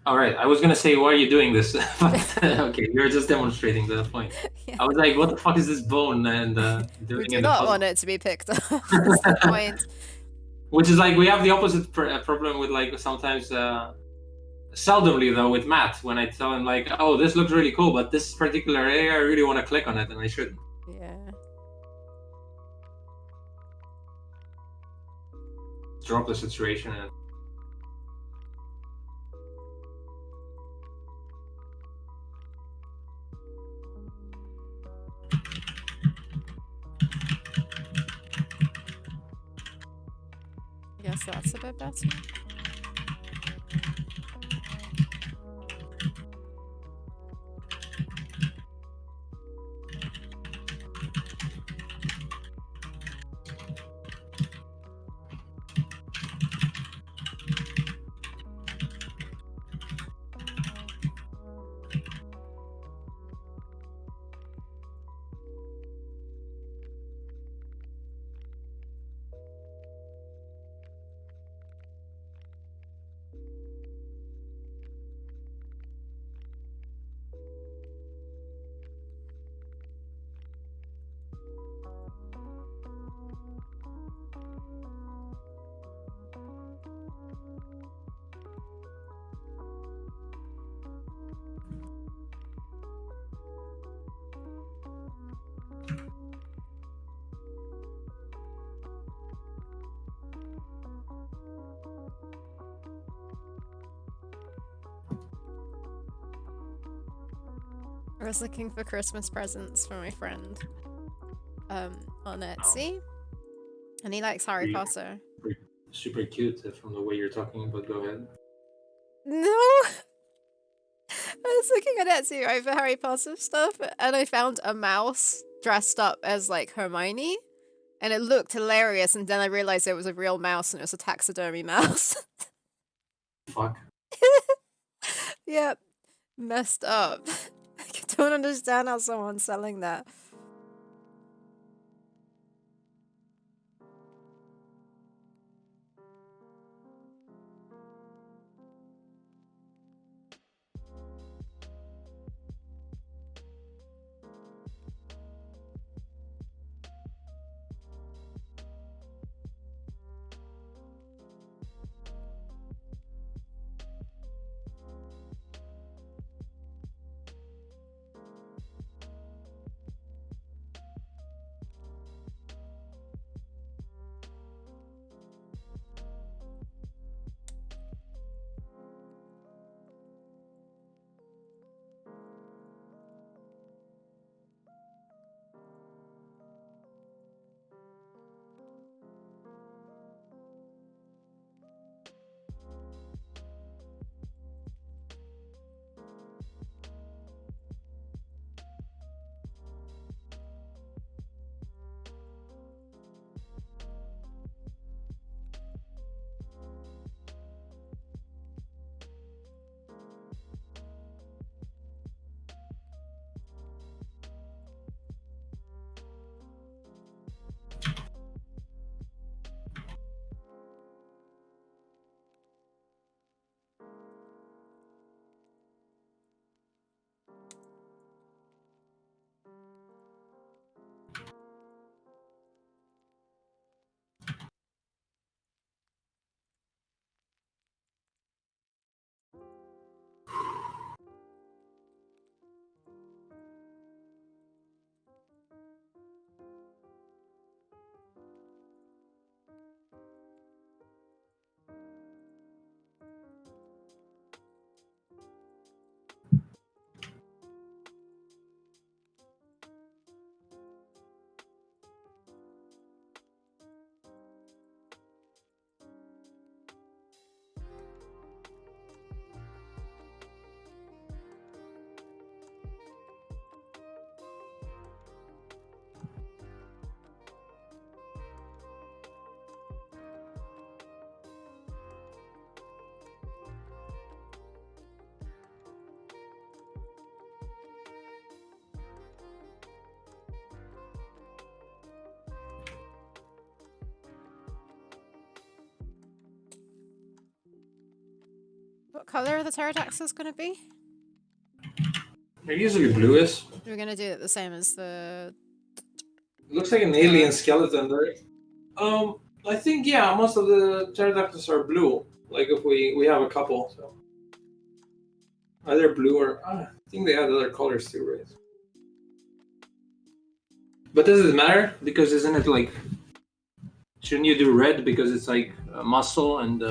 All right, I was gonna say, why are you doing this? But, okay, you're just demonstrating the point. Yeah. I was like, what the fuck is this bone? And doing We do in the not puzzle. want it to be picked up. That's the point. Which is like we have the opposite problem with like sometimes. Seldomly though with Matt when I tell him like, oh, this looks really cool, but this particular area I really want to click on it and I shouldn't. Yeah. Drop the situation and I guess that's a bit better. I was looking for Christmas presents for my friend on Etsy, and he likes Harry Potter. super cute from the way you're talking, but go ahead. No! I was looking at Etsy right for Harry Potter stuff, and I found a mouse dressed up as like Hermione, and it looked hilarious, and then I realized it was a real mouse and it was a taxidermy mouse. Fuck. Yep. Messed up. I don't understand how someone's selling that. What color are the pterodactyls gonna be? They're usually bluish. We're gonna do it the same as the. It looks like an Taurus. alien skeleton, right? I think yeah, most of the pterodactyls are blue. Like if we have a couple, so either blue or I think they had other colors too, right? But does it matter? Because isn't it like shouldn't you do red because it's like muscle and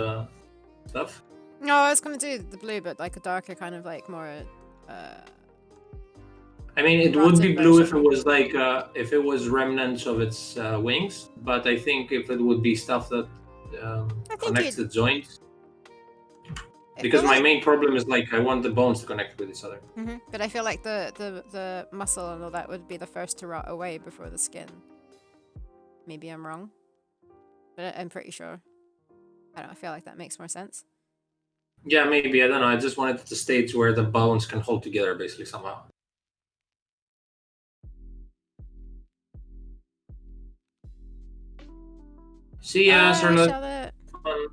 stuff? No, I was gonna do the blue, but like a darker kind of like more. I mean, it would be Rotten blue if version. it was like if it was remnants of its wings. But I think if it would be stuff that I think connects you'd. the joints, I because feel my like, main problem is like I want the bones to connect with each other. but I feel like the muscle and all that would be the first to rot away before the skin. Maybe I'm wrong, but I'm pretty sure. I don't know, I feel like that makes more sense. Yeah, maybe I don't know. I just wanted the stage where the bones can hold together, basically somehow. See ya, Bye, Charlotte. Charlotte. Fun.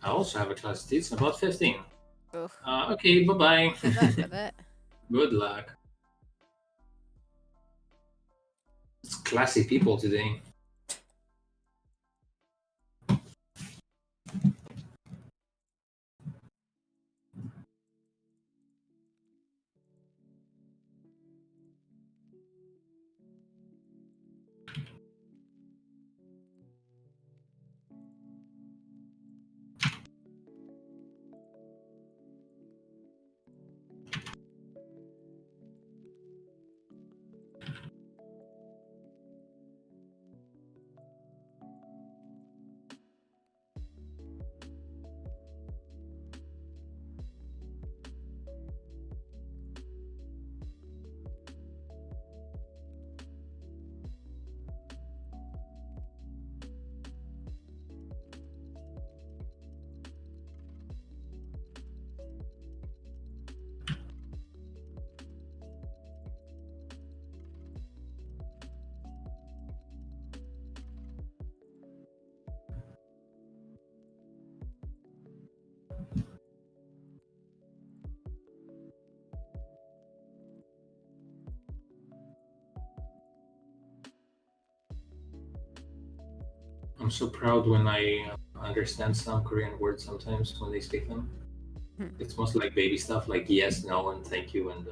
I also have a class teach in about 15. Ugh. Okay, bye bye. Good luck with it. Good luck. It's classy people today. I'm so proud when I understand some Korean words sometimes when they speak them. It's mostly like baby stuff like yes, no, and thank you. And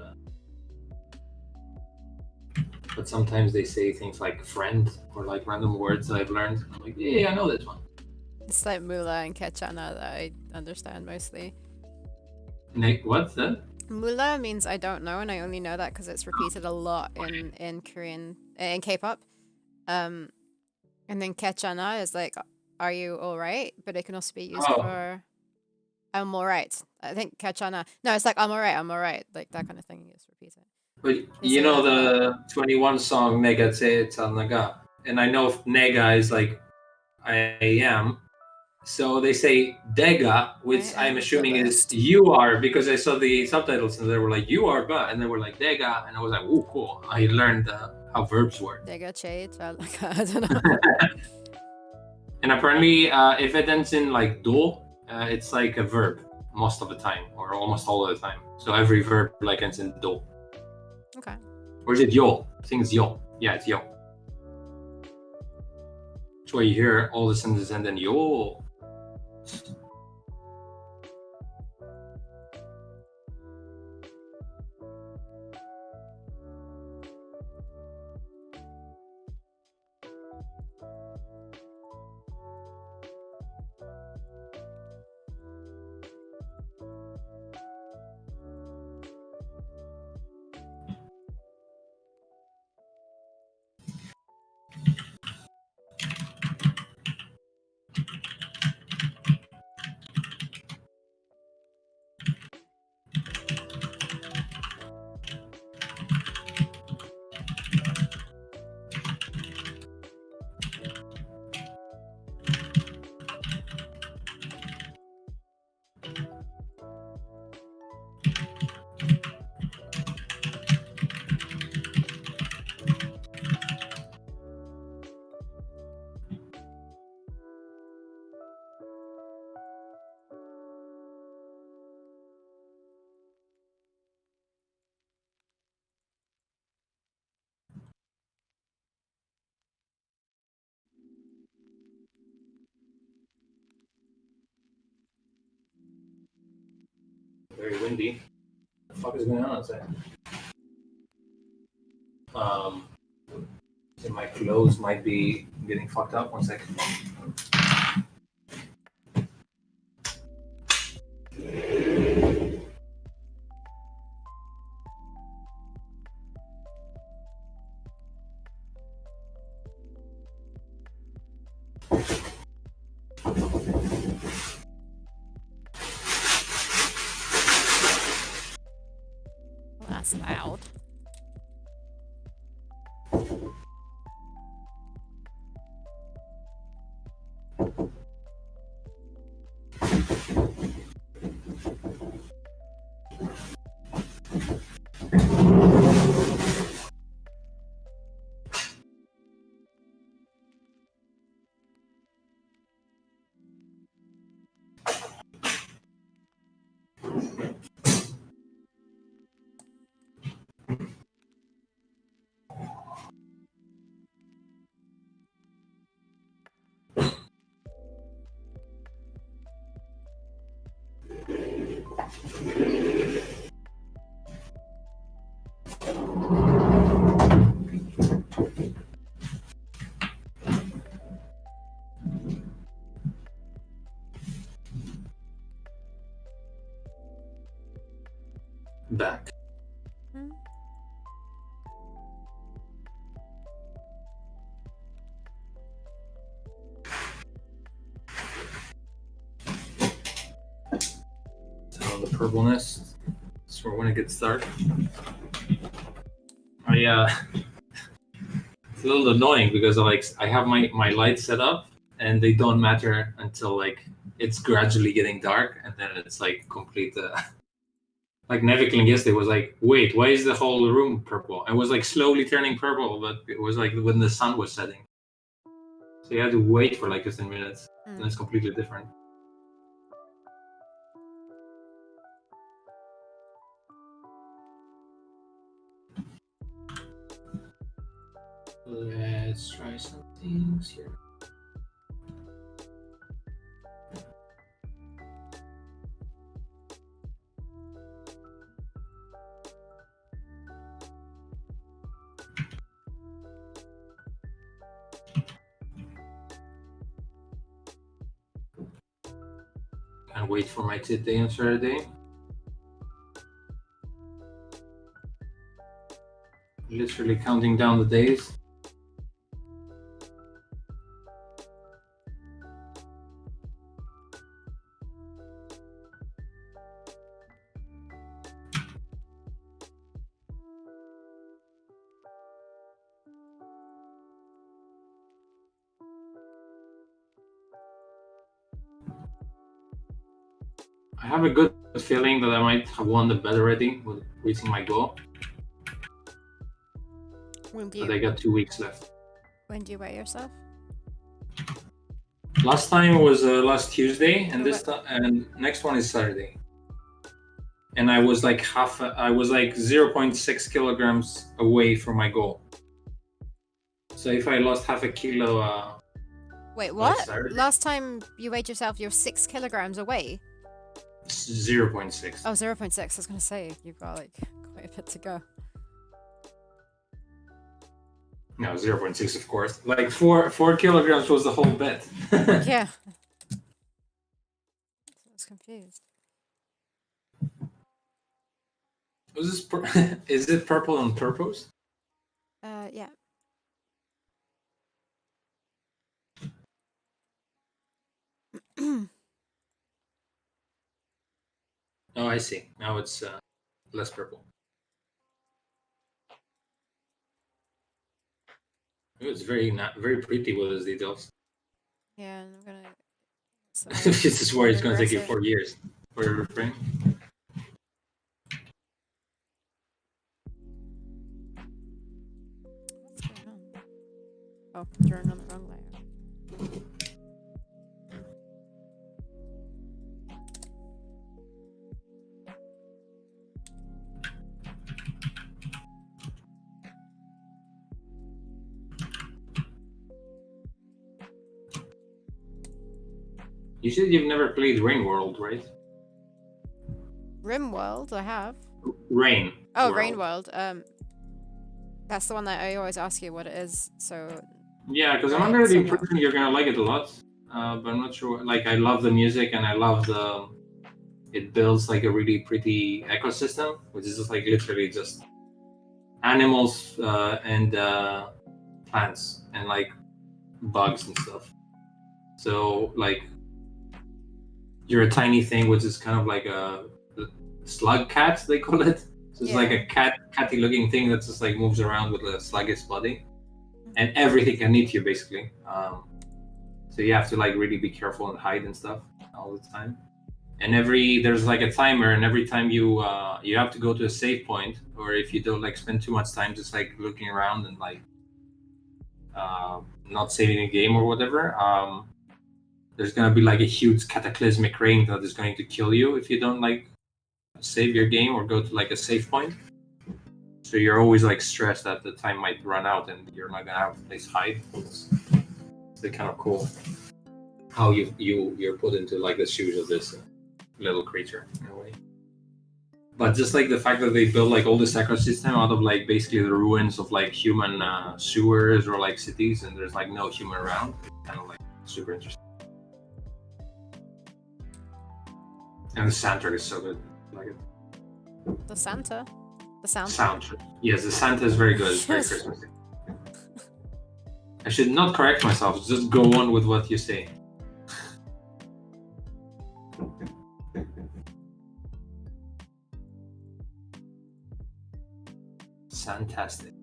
but sometimes they say things like friend or like random words that I've learned. I'm like, yeah, I know this one. It's like Mula and Ketchana that I understand mostly. What's that? Mula means I don't know, and I only know that because it's repeated a lot in Korean in K-pop. And then Ketchana is like, "Are you all right?" But it can also be used Oh. for "I'm all right." I think Ketchana. No, it's like "I'm all right. I'm all right." Like that kind of thing. It's repeated. But They you say know that a lot. the 21 song Nega Tse Naga, and I know if Nega is like I am. So they say Dega, I which I'm am the assuming is best. you are, because I saw the subtitles and they were like you are, but and they were like Dega, and I was like, oh, cool. I learned how verbs work. They got shades. I don't know. And apparently, if it ends in like do, it's like a verb most of the time, or almost all of the time. So every verb like ends in do. Okay. Or is it yo? I think it's yo. Yeah, it's yo. That's why you hear all the sentences and then yo. Very windy. What the fuck is going on outside? Um, so my clothes might be getting fucked up. 1 second. Well, that's loud. Back. Hmm. So the purpleness. That's for when it gets dark. I it's a little annoying because I have my lights set up and they don't matter until like it's gradually getting dark, and then it's like complete. Like Nevikling yesterday was like, wait, why is the whole room purple? I was like slowly turning purple, but it was like when the sun was setting. So you had to wait for like 15 minutes, and it's completely different. Let's try some things here. Can't wait for my tit day on Saturday. Literally counting down the days. I have a good feeling that I might have won the bet already with reaching my goal. But I got 2 weeks left. When do you weigh yourself? Last time was last Tuesday, and this time, and next one is Saturday. And I was like I was like 0.6 kilograms away from my goal. So if I lost half a kilo, wait, what? Last time you weighed yourself, you're 6 kilograms away. 0.6. Oh, 0.6. I was gonna say you've got like quite a bit to go. No, 0.6, of course. Like 4 kilograms was the whole bet. Yeah. I was confused. Was this is it purple on purpose? Yeah. Oh, I see. Now it's less purple. It's very very pretty with those details. Yeah, and I'm gonna. This is where it's gonna take you 4 years for your refrain. What's going on? Oh, drawing on the wrong layer. You said you've never played Rain World, right? Rim World, I have. Rain. Oh, World. Rain World. That's the one that I always ask you what it is. So. Yeah, because I'm under the impression you're gonna like it a lot, but I'm not sure. Like, I love the music and I love the. It builds like a really pretty ecosystem, which is just like literally just animals and plants and like bugs and stuff. So like you're a tiny thing, which is kind of like a slug cat, they call it. So it's like a catty looking thing that just like moves around with a sluggish body, and everything can eat you basically. So you have to like really be careful and hide and stuff all the time. And there's like a timer, and every time you have to go to a save point, or if you don't like spend too much time just like looking around and like not saving a game or whatever, there's gonna be like a huge cataclysmic rain that is going to kill you if you don't like save your game or go to like a save point. So you're always like stressed that the time might run out and you're not gonna have a place to hide. It's kind of cool how you're put into like the shoes of this little creature in a way. But just like the fact that they built like all this ecosystem out of like basically the ruins of like human sewers or like cities, and there's like no human around, kind of like super interesting. And the soundtrack is so good. I like it. The Santa? The soundtrack? Soundtrack. Yes, the Santa is very good. It's very Christmassy. I should not correct myself. Just go on with what you say. Fantastic.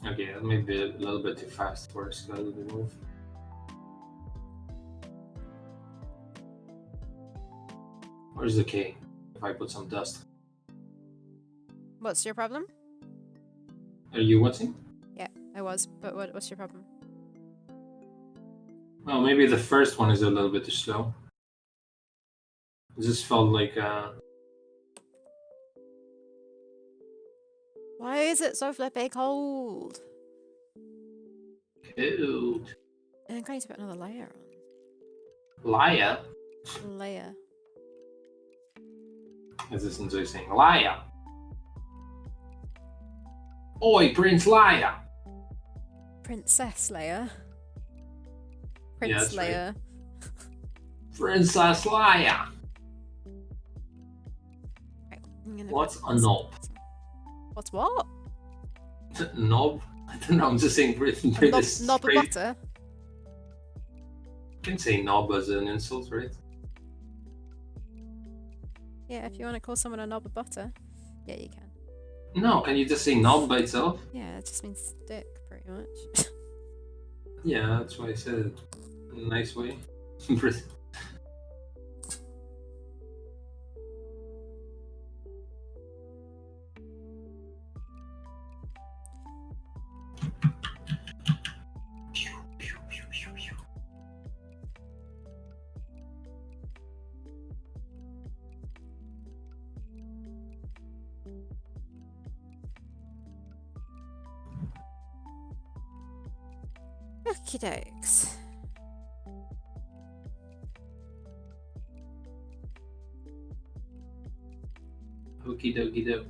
Okay, that may be a little bit too fast for a skeleton to move. Where's the K? If I put some dust. What's your problem? Are you watching? Yeah, I was. But what's your problem? Well, maybe the first one is a little bit too slow. It just felt like Why is it so flipping cold? Cold. I think I need to put another layer on. Liar? Layer. I just enjoy saying liar. Oi, Prince Leia! Princess Leia. Prince Yeah, Leia. Right. Princess Leia! What's a knob? What's what? Knob? I don't know. I'm just saying British. Knob of butter? You can say knob as an insult, right? Yeah, if you want to call someone a knob of butter, yeah, you can. No, can you just say knob by itself? Yeah, it just means stick, pretty much. Yeah, that's why I said it in a nice way. Okie dokes. Okie dokie doke.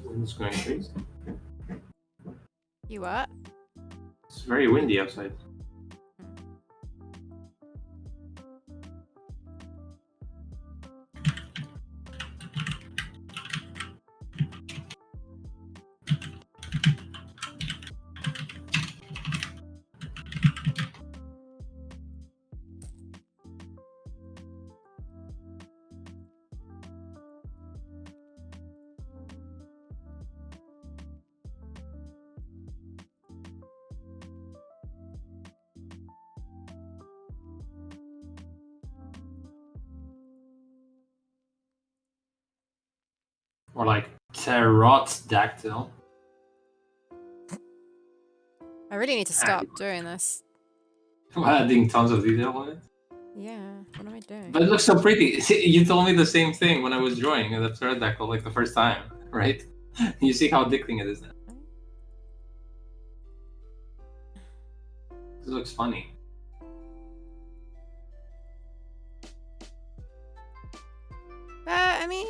Wind's going crazy. You what? It's very windy outside. Or like pterodactyl. I really need to stop doing this. Adding tons of detail on it. Yeah, what am I doing? But it looks so pretty. You told me the same thing when I was drawing the pterodactyl like the first time, right? You see how addicting it is now. This looks funny. I mean,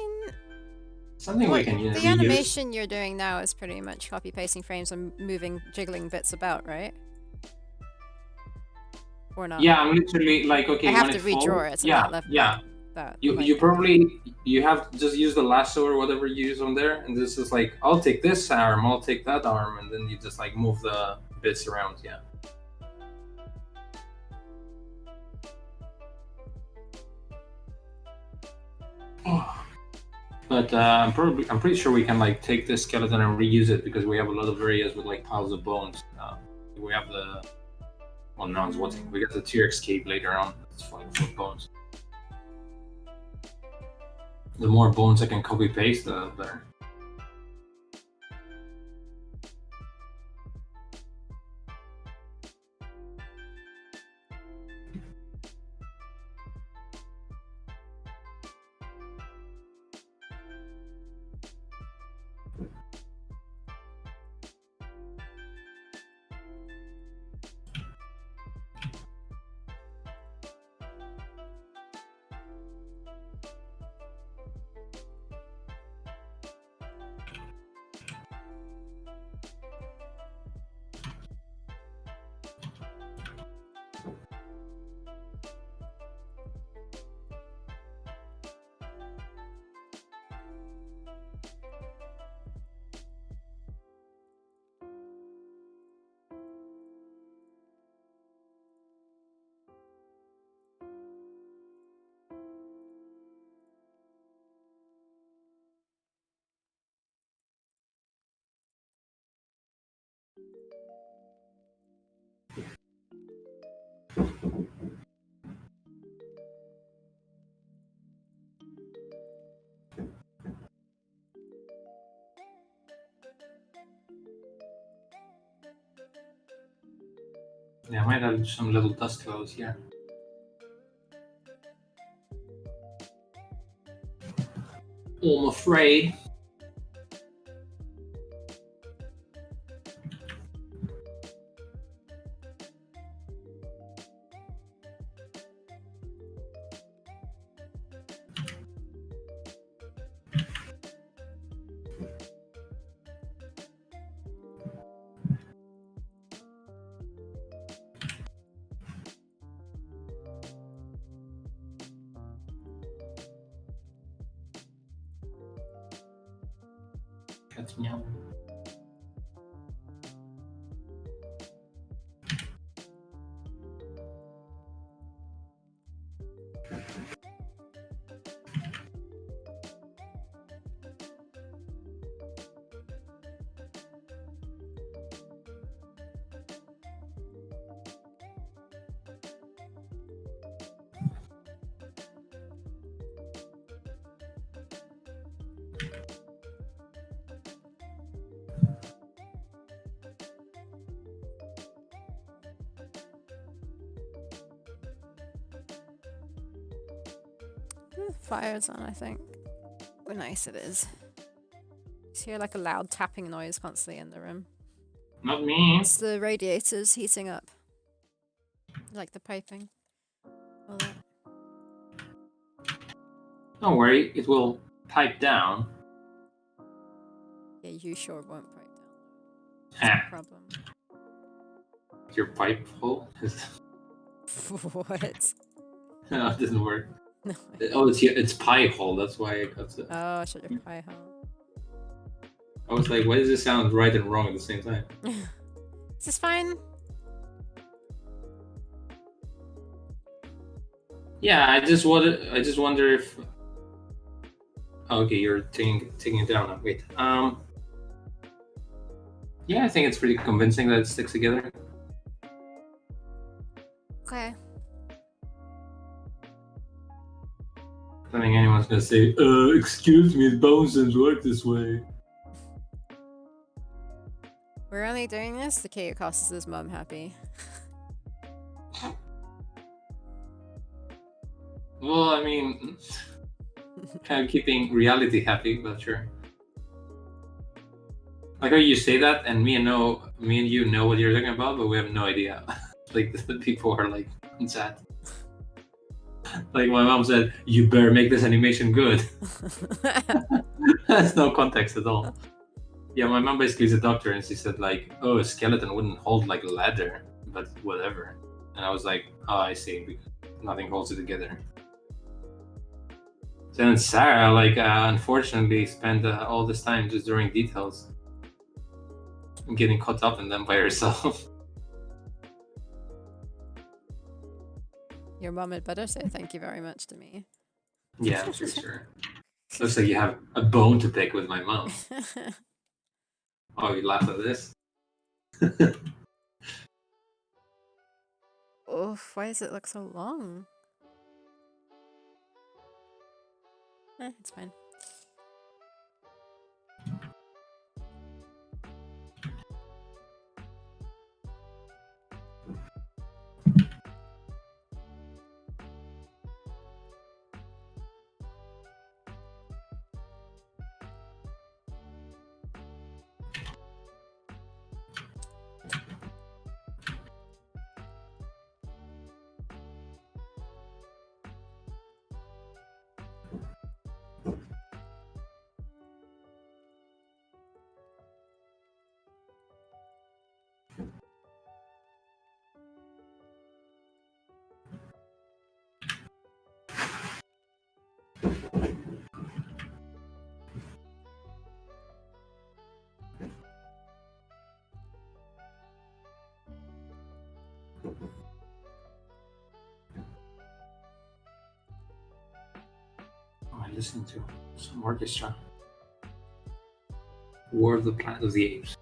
Something we can the animation you're doing now is pretty much copy pasting frames and moving, jiggling bits about, right? Or not? Yeah, I'm literally like, okay. I have to redraw it to that level. Yeah. You have to just use the lasso or whatever you use on there, and this is like, I'll take this arm, I'll take that arm, and then you just like move the bits around. Yeah. But I'm pretty sure we can like take this skeleton and reuse it because we have a lot of areas with like piles of bones. We have the no one's watching. We got the T-Rex cave later on. It's full of bones. The more bones I can copy paste, the better. Yeah, I might have some little dust clouds here. Oh, I'm afraid. Cat's meow. Fire's on, I think. Oh, nice it is. You hear like a loud tapping noise constantly in the room. Not me. It's the radiators heating up. Like the piping. All that. Don't worry, it will pipe down. Yeah, you sure won't pipe down. Ah, That's a problem. your pipe hole? What? No, it doesn't work. No. Oh, it's pie hole. That's why I got it. Oh, shut your pie hole. I was like, why does it sound right and wrong at the same time? Is this fine? Yeah, I just wonder if. Oh, okay, you're taking it down now. Wait. Yeah, I think it's pretty convincing that it sticks together. Okay. I don't think anyone's gonna say, excuse me, bones don't work this way. We're only doing this to keep Costas' mum happy. Well, I mean, kind of keeping reality happy, but sure. Like how you say that, and me and you know what you're talking about, but we have no idea. Like the people are like sad. Like my mom said, "You better make this animation good." That's no context at all. Yeah, my mom basically is a doctor, and she said like, "Oh, a skeleton wouldn't hold like a ladder, but whatever." And I was like, "Oh, I see, because nothing holds it together." So then Sarah, like, unfortunately, spent all this time just drawing details and getting caught up in them by herself. Your mum had better say thank you very much to me. Yeah, I'm sure. Looks like you have a bone to pick with my mom. Oh, you laughed at this? Oof, why does it look so long? It's fine. Oh, I listened to some orchestra. War of the Planet of the Apes.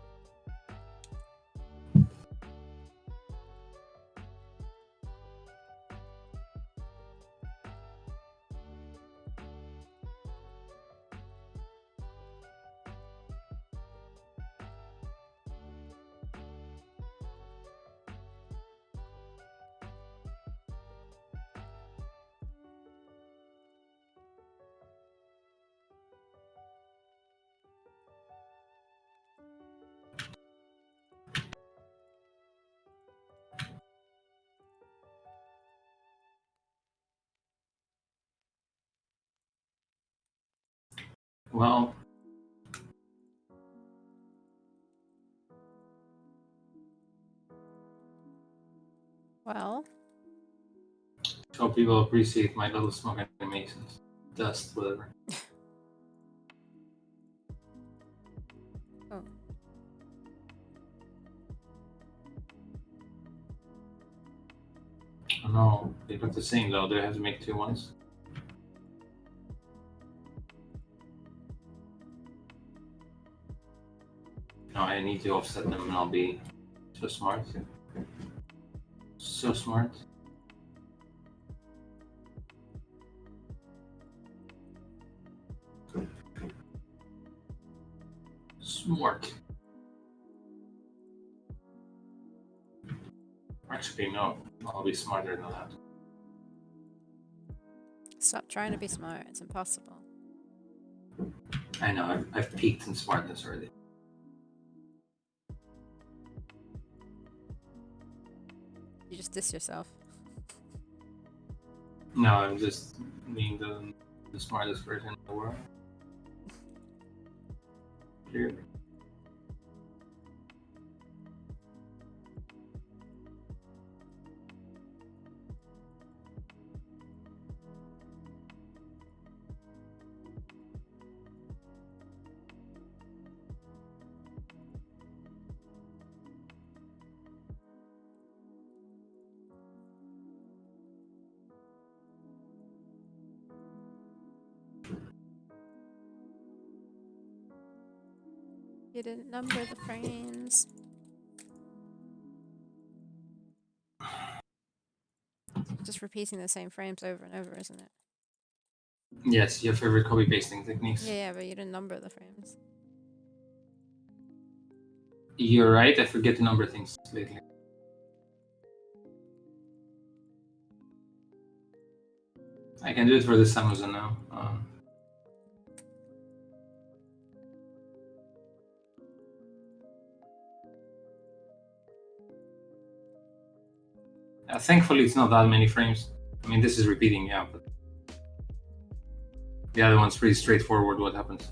Well, Well, hope people appreciate my little smoke animations. Dust, whatever. oh, Oh no, they look the same though. Do I have to make 2 ones? No, I need to offset them and I'll be so smart. So smart. Smart. Actually, no. I'll be smarter than that. stop trying to be smart. It's impossible. I know, I've peaked in smartness already. You just diss yourself. No, I'm just being the smartest person in the world. Clearly. You didn't number the frames. Just repeating the same frames over and over, isn't it? Yes, your favorite copy pasting techniques. Yeah, but you didn't number the frames. You're right, I forget to number things lately. I can do it for this Amazon now. Thankfully, it's not that many frames. I mean, this is repeating, yeah, but the other one's pretty straightforward what happens.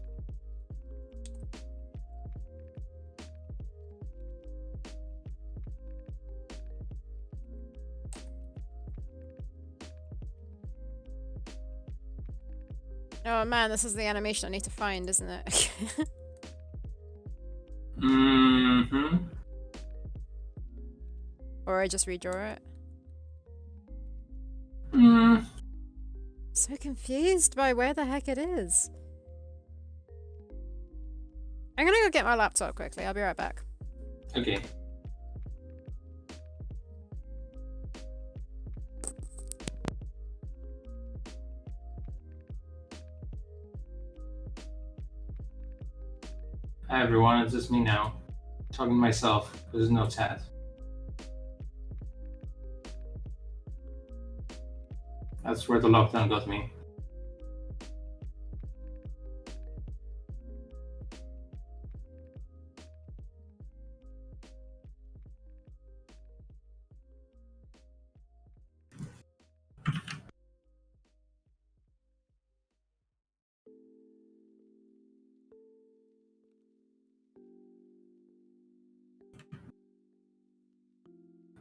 Oh man, this is the animation I need to find, isn't it? Mm-hmm. Or I just redraw it. Mm. So confused by where the heck it is. I'm gonna go get my laptop quickly. I'll be right back. Okay. Hi everyone, it's just me now. Talking to myself. There's no chat. That's where the lockdown got me.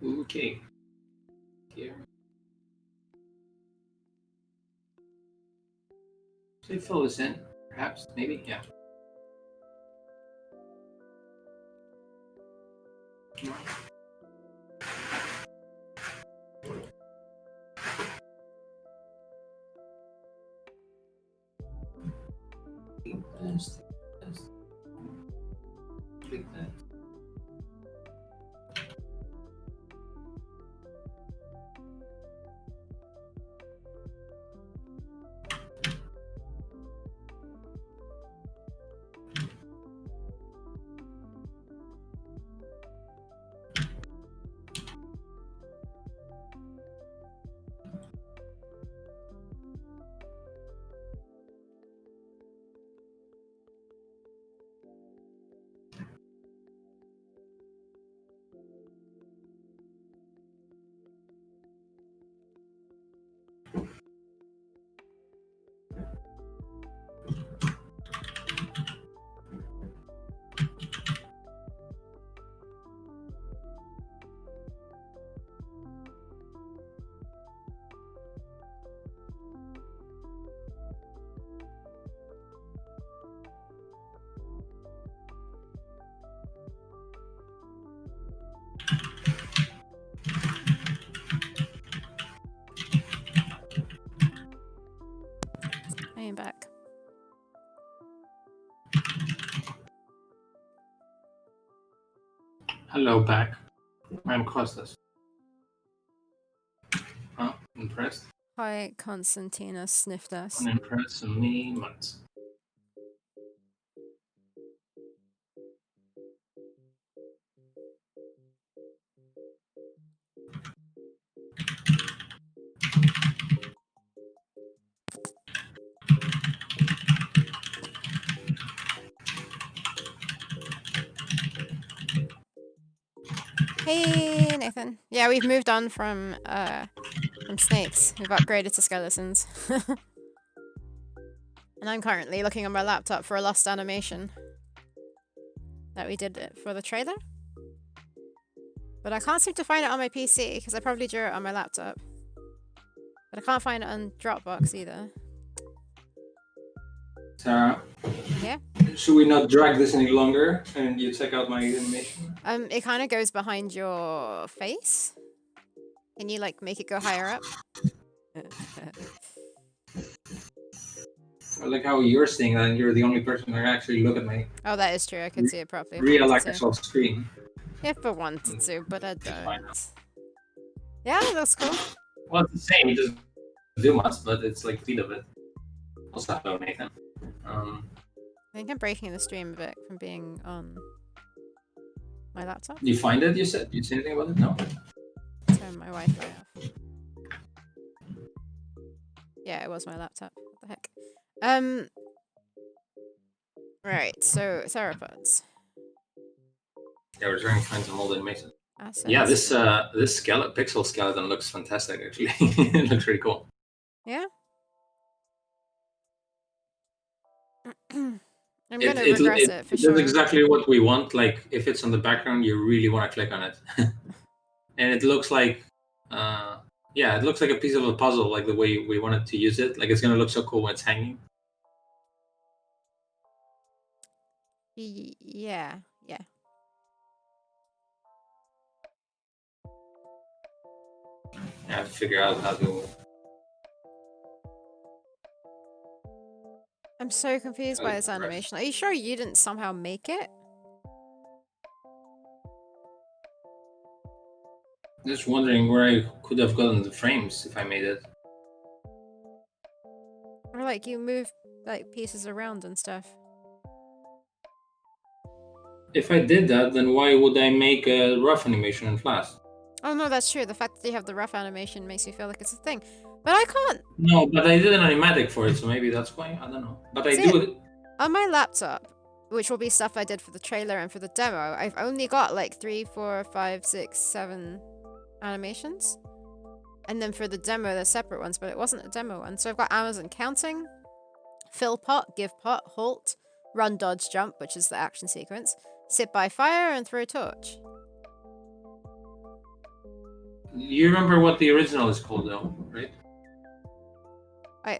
Okay. Here. Should I fill this in? Perhaps? Maybe? Yeah. No. Click that. Hello, back. I'm Costas. Huh? Impressed? Hi, Constantina sniffed us. Unimpressed me months. Hey, Nathan. Yeah, we've moved on from snakes. We've upgraded to skeletons. And I'm currently looking on my laptop for a lost animation that we did it for the trailer. But I can't seem to find it on my PC because I probably drew it on my laptop. But I can't find it on Dropbox either. Sarah? Yeah? Should we not drag this any longer and you check out my animation? It kind of goes behind your face. Can you like make it go higher up? I like how you're seeing that and you're the only person that can actually look at my Oh, that is true. I could see it properly. If I real wanted to. Microsoft screen. If I wanted to, but I Fine. don't. Yeah, that's cool. Well, it's the same. It doesn't do much, but it's like feet of it. Also, hello, Nathan. I think I'm breaking the stream a bit from being on my laptop. You find it? You said? You say anything about it? No. Turn my Wi-Fi off. Yeah, it was my laptop. What the heck? Right. So Theropods. Yeah, we're trying to find some old animation. Assets. Yeah, this pixel skeleton looks fantastic. Actually, it looks really cool. Yeah. I'm gonna regress it for sure. That's exactly what we want. Like, if it's on the background, you really want to click on it, and it looks like, yeah, it looks like a piece of a puzzle. Like the way we wanted to use it. Like it's gonna look so cool when it's hanging. Yeah. Yeah. I have to figure out how to. I'm so confused by this animation. Are you sure you didn't somehow make it? Just wondering where I could have gotten the frames if I made it. Or like you move like pieces around and stuff. If I did that, then why would I make a rough animation in Flash? Oh no, that's true. The fact that you have the rough animation makes me feel like it's a thing. But I can't. No, but I did an animatic for it, so maybe that's why. I don't know. But I do it. On my laptop, which will be stuff I did for the trailer and for the demo, I've only got like 3, 4, 5, 6, 7 animations. And then for the demo, they're separate ones, but it wasn't a demo one. So I've got Amazon counting, fill pot, give pot, halt, run, dodge, jump, which is the action sequence, sit by fire, and throw torch. You remember what the original is called, though, right?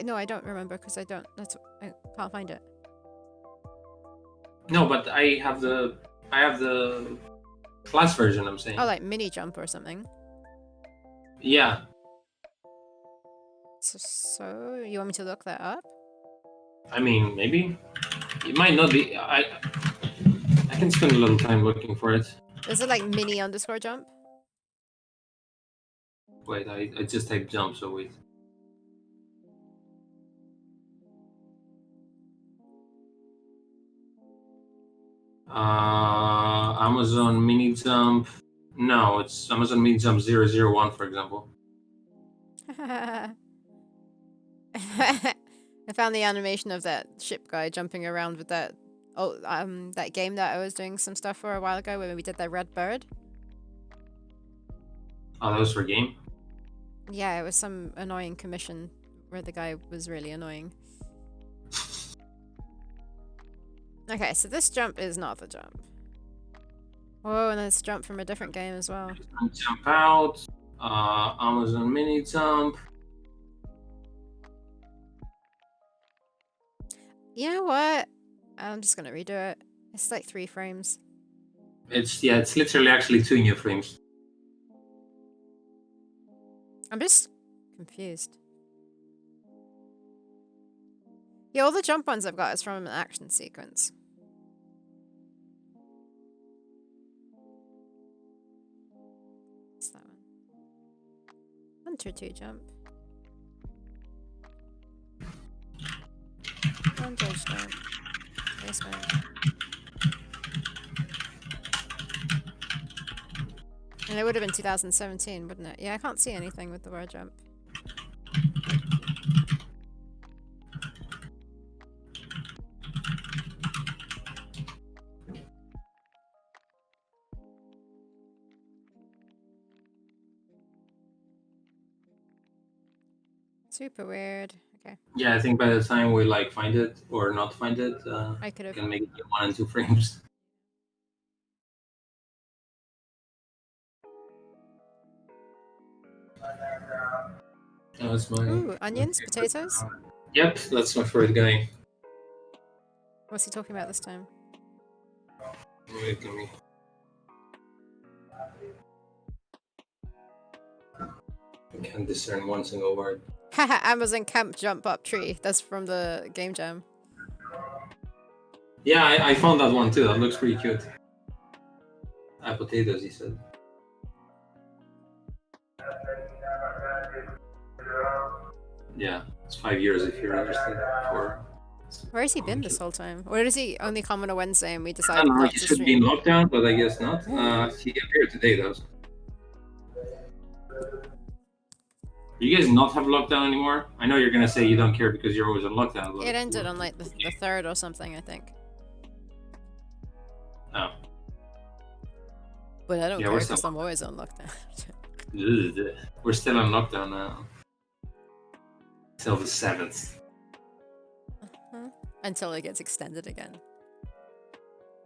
No, I don't remember because I can't find it. No, but I have the Flash version. I'm saying. Oh, like mini jump or something. Yeah. So you want me to look that up? I mean, maybe it might not be. I can spend a little time looking for it. Is it like mini underscore jump? Wait, I just typed jump. So wait. Amazon mini jump. No, it's Amazon mini jump 001, for example. I found the animation of that ship guy jumping around with that that game that I was doing some stuff for a while ago when we did that red bird. Oh, that was for a game? Yeah, it was some annoying commission where the guy was really annoying. Okay, so this jump is not the jump. Whoa, and it's jump from a different game as well. Jump out. Amazon mini jump. You know what? I'm just gonna redo it. It's like 3 frames. It's literally actually 2 new frames. I'm just confused. Yeah, all the jump ones I've got is from an action sequence. What's that one? Hunter 2 jump. One dodge jump. Basement. And it would have been 2017, wouldn't it? Yeah, I can't see anything with the word jump. Super weird. Okay. Yeah, I think by the time we like find it or not find it, I could we have. can make it 1 and 2 frames. Oh, that's my. Ooh, onions, potatoes. Yep, that's my favorite guy. What's he talking about this time? Wait, let me. I can't discern one single word. Haha, Amazon camp jump up tree. That's from the game jam. Yeah, I found that one too. That looks pretty cute. Potatoes, he said. Yeah, it's 5 years if you're interested. Where has he been this whole time? Or does he only come on a Wednesday and we I decided don't know. not He to should be in stream? lockdown, but I guess not. He appeared today though. You guys not have lockdown anymore? I know you're gonna say you don't care because you're always on lockdown. But It ended on like the 3rd or something, I think. Oh. But I don't Yeah, care we're because still- I'm always on lockdown. We're still on lockdown now. Till the 7th. Until it gets extended again.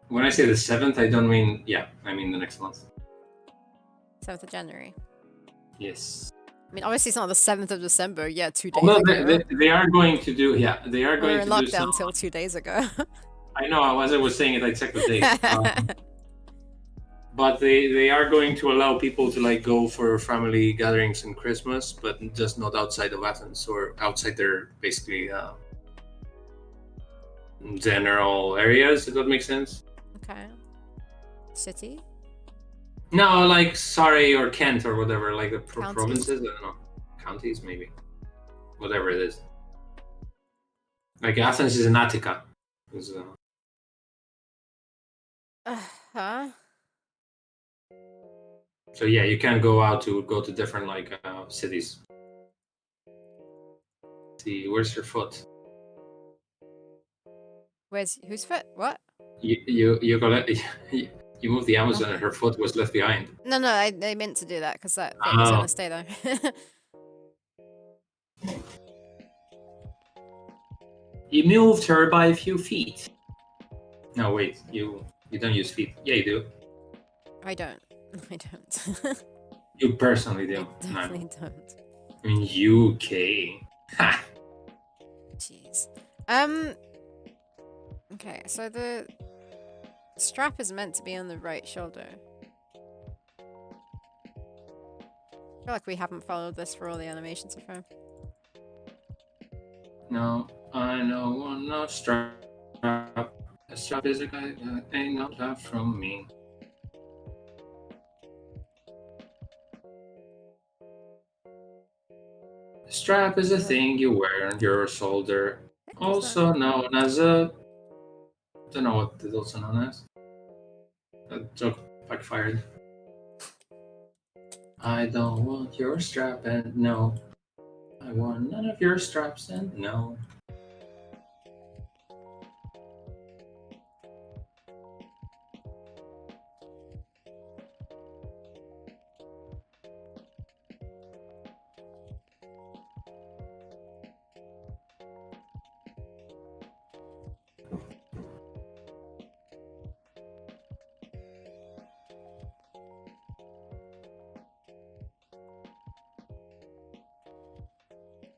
When I say the 7th, I don't mean, I mean the next month. 7th of January. Yes. I mean, obviously it's not the 7th of December. Yeah, 2 days Although ago. they are going to do, they are We going were in to do lockdown some. till 2 days ago. I know, as I was saying it, I checked the date. But they are going to allow people to like go for family gatherings in Christmas, but just not outside of Athens or outside their basically general areas. If that makes sense. Okay. City? No, like Surrey or Kent or whatever, like the Counties? provinces. I don't know, counties maybe, whatever it is. Like Athens is in Attica. Huh? So yeah, you can go to different like cities. Let's see, where's your foot? Whose foot? What? You got you moved the Amazon and her foot was left behind. No, I meant to do that because that foot was gonna stay there. You moved her by a few feet. No, wait, you don't use feet. Yeah, you do. I don't. You personally do. I definitely don't. In UK. Ha! Jeez. Okay, so the strap is meant to be on the right shoulder. I feel like we haven't followed this for all the animations so far. No, I know one no strap. A strap is a guy that ain't not that from me. A strap is a thing you wear on your shoulder, also known as a. Don't know what it's also known as. That joke backfired. I don't want your strap and no. I want none of your straps and no.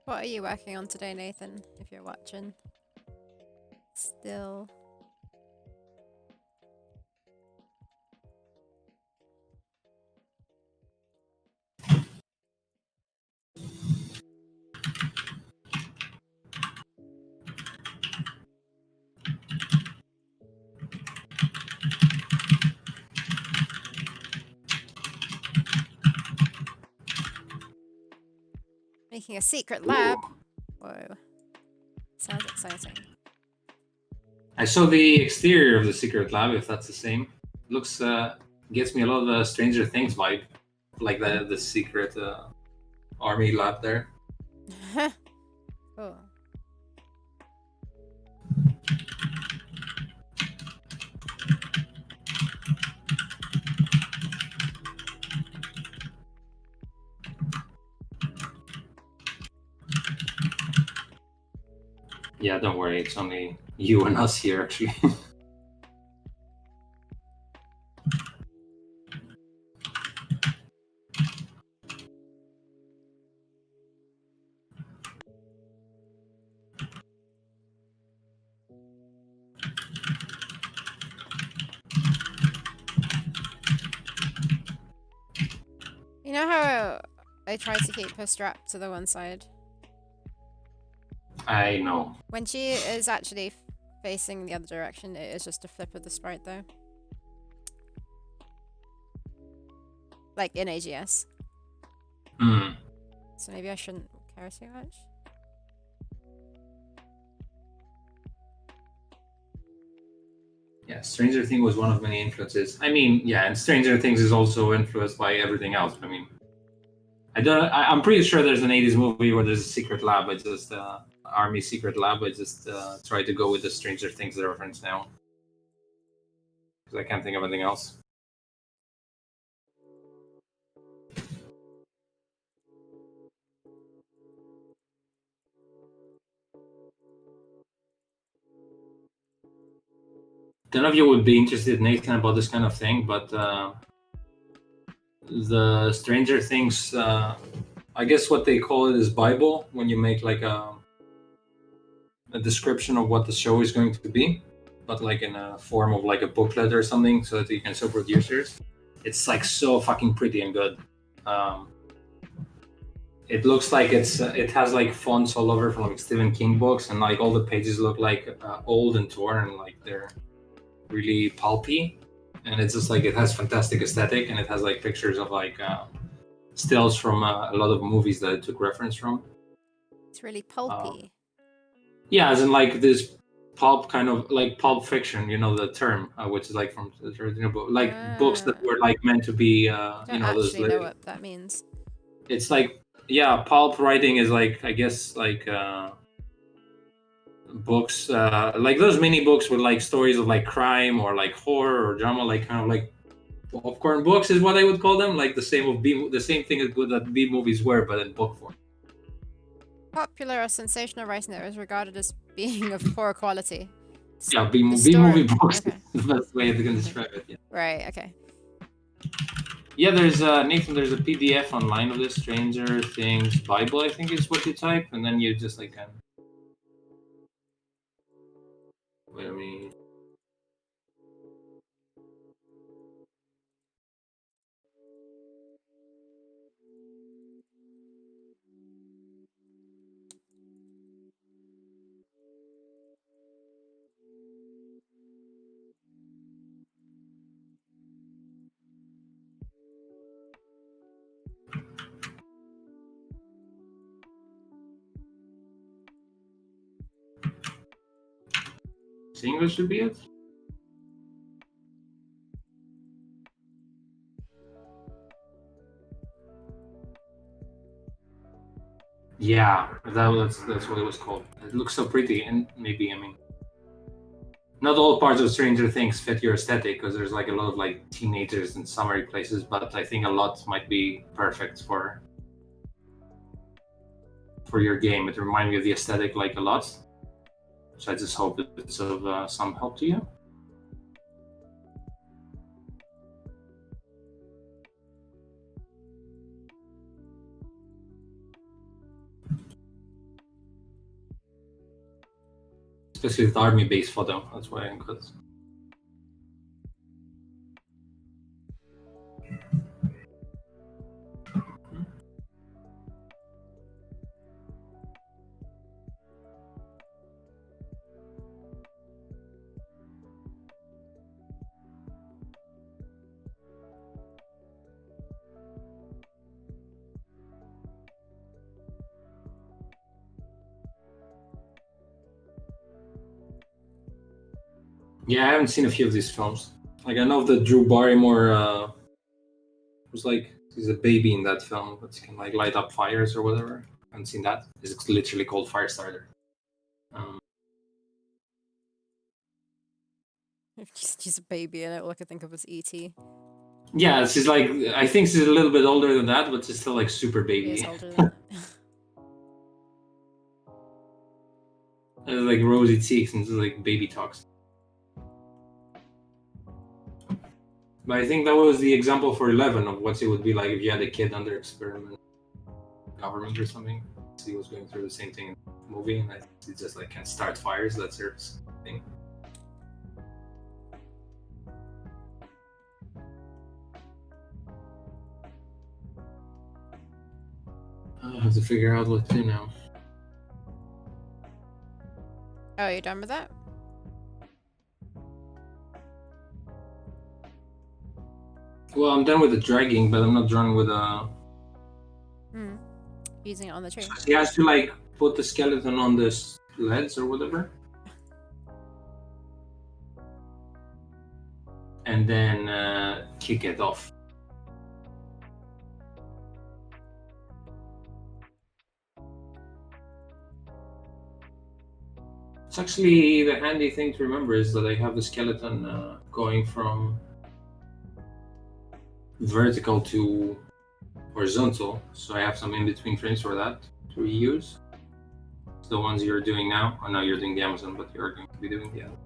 What are you working on today, Nathan, if you're watching? Still. making a secret lab. Ooh. Whoa. Sounds exciting. I saw the exterior of the secret lab, if that's the same. Looks gets me a lot of Stranger Things vibe, like the secret army lab there. Cool. Yeah, don't worry, it's only you and us here actually. You know how I try to keep her strapped to the one side? I know. When she is actually facing the other direction, it is just a flip of the sprite though. Like in AGS. Hmm. So maybe I shouldn't care too much. Yeah, Stranger Things was one of many influences. I mean, yeah, and Stranger Things is also influenced by everything else. I mean, I'm pretty sure there's an '80s movie where there's a secret lab. I just army secret lab. I just try to go with the Stranger Things reference now because I can't think of anything else. None of you would be interested, Nathan, about this kind of thing, but the Stranger Things, I guess what they call it is Bible when you make like a description of what the show is going to be, but like in a form of like a booklet or something, so that you can show producers. It's like so fucking pretty and good. Um, it looks like it has like fonts all over from like Stephen King books, and like all the pages look like old and torn, and like they're really pulpy. And it's just like it has fantastic aesthetic, and it has like pictures of like stills from a lot of movies that it took reference from. It's really Um, pulpy. yeah, as in like this pulp kind of like pulp fiction, you know the term, which is like from the original book, like books that Ah, were like meant to be, I you don't know, those actually know living. what that means. It's like, yeah, pulp writing is like, I guess, like books, like those mini books with like stories of like crime or like horror or drama, like kind of like popcorn books is what I would call them, like the same thing as good that B movies were, but in book form. Popular or sensational writing that is regarded as being of poor quality. Yeah, The B story. movie books Okay. is the best way they can describe it. Yeah. Right. Okay. Yeah, there's Nathan. There's a PDF online of this Stranger Things Bible. I think is what you type, and then you just like wait a minute. English should be it. Yeah, that's what it was called. It looks so pretty, and maybe I mean, not all parts of Stranger Things fit your aesthetic because there's like a lot of like teenagers in summery places, but I think a lot might be perfect for your game. It reminds me of the aesthetic like a lot, so I just hope it's of some help to you. Especially with army-based photo. That's why I'm good. Yeah, I haven't seen a few of these films. Like I know the Drew Barrymore was like he's a baby in that film, but he can like light up fires or whatever. I haven't seen that. It's literally called Firestarter. Um, She's a baby, and all I could think of was E.T. yeah, she's like I think she's a little bit older than that, but she's still like super He is baby. older than that. Like rosy cheeks and just like baby talks. But I think that was the example for 11 of what it would be like if you had a kid under experiment government or something. He was going through the same thing in the movie, and I think he just like can start fires. That's her thing. I have to figure out what to do now. Oh, you done with that? Well, I'm done with the dragging, but I'm not done with Using it on the tree. He has to like put the skeleton on the sleds or whatever, and then kick it off. It's actually the handy thing to remember is that I have the skeleton going from vertical to horizontal, so I have some in-between frames for that to reuse. It's the ones you're doing now. Oh no, you're doing the Amazon, but you're going to be doing the other.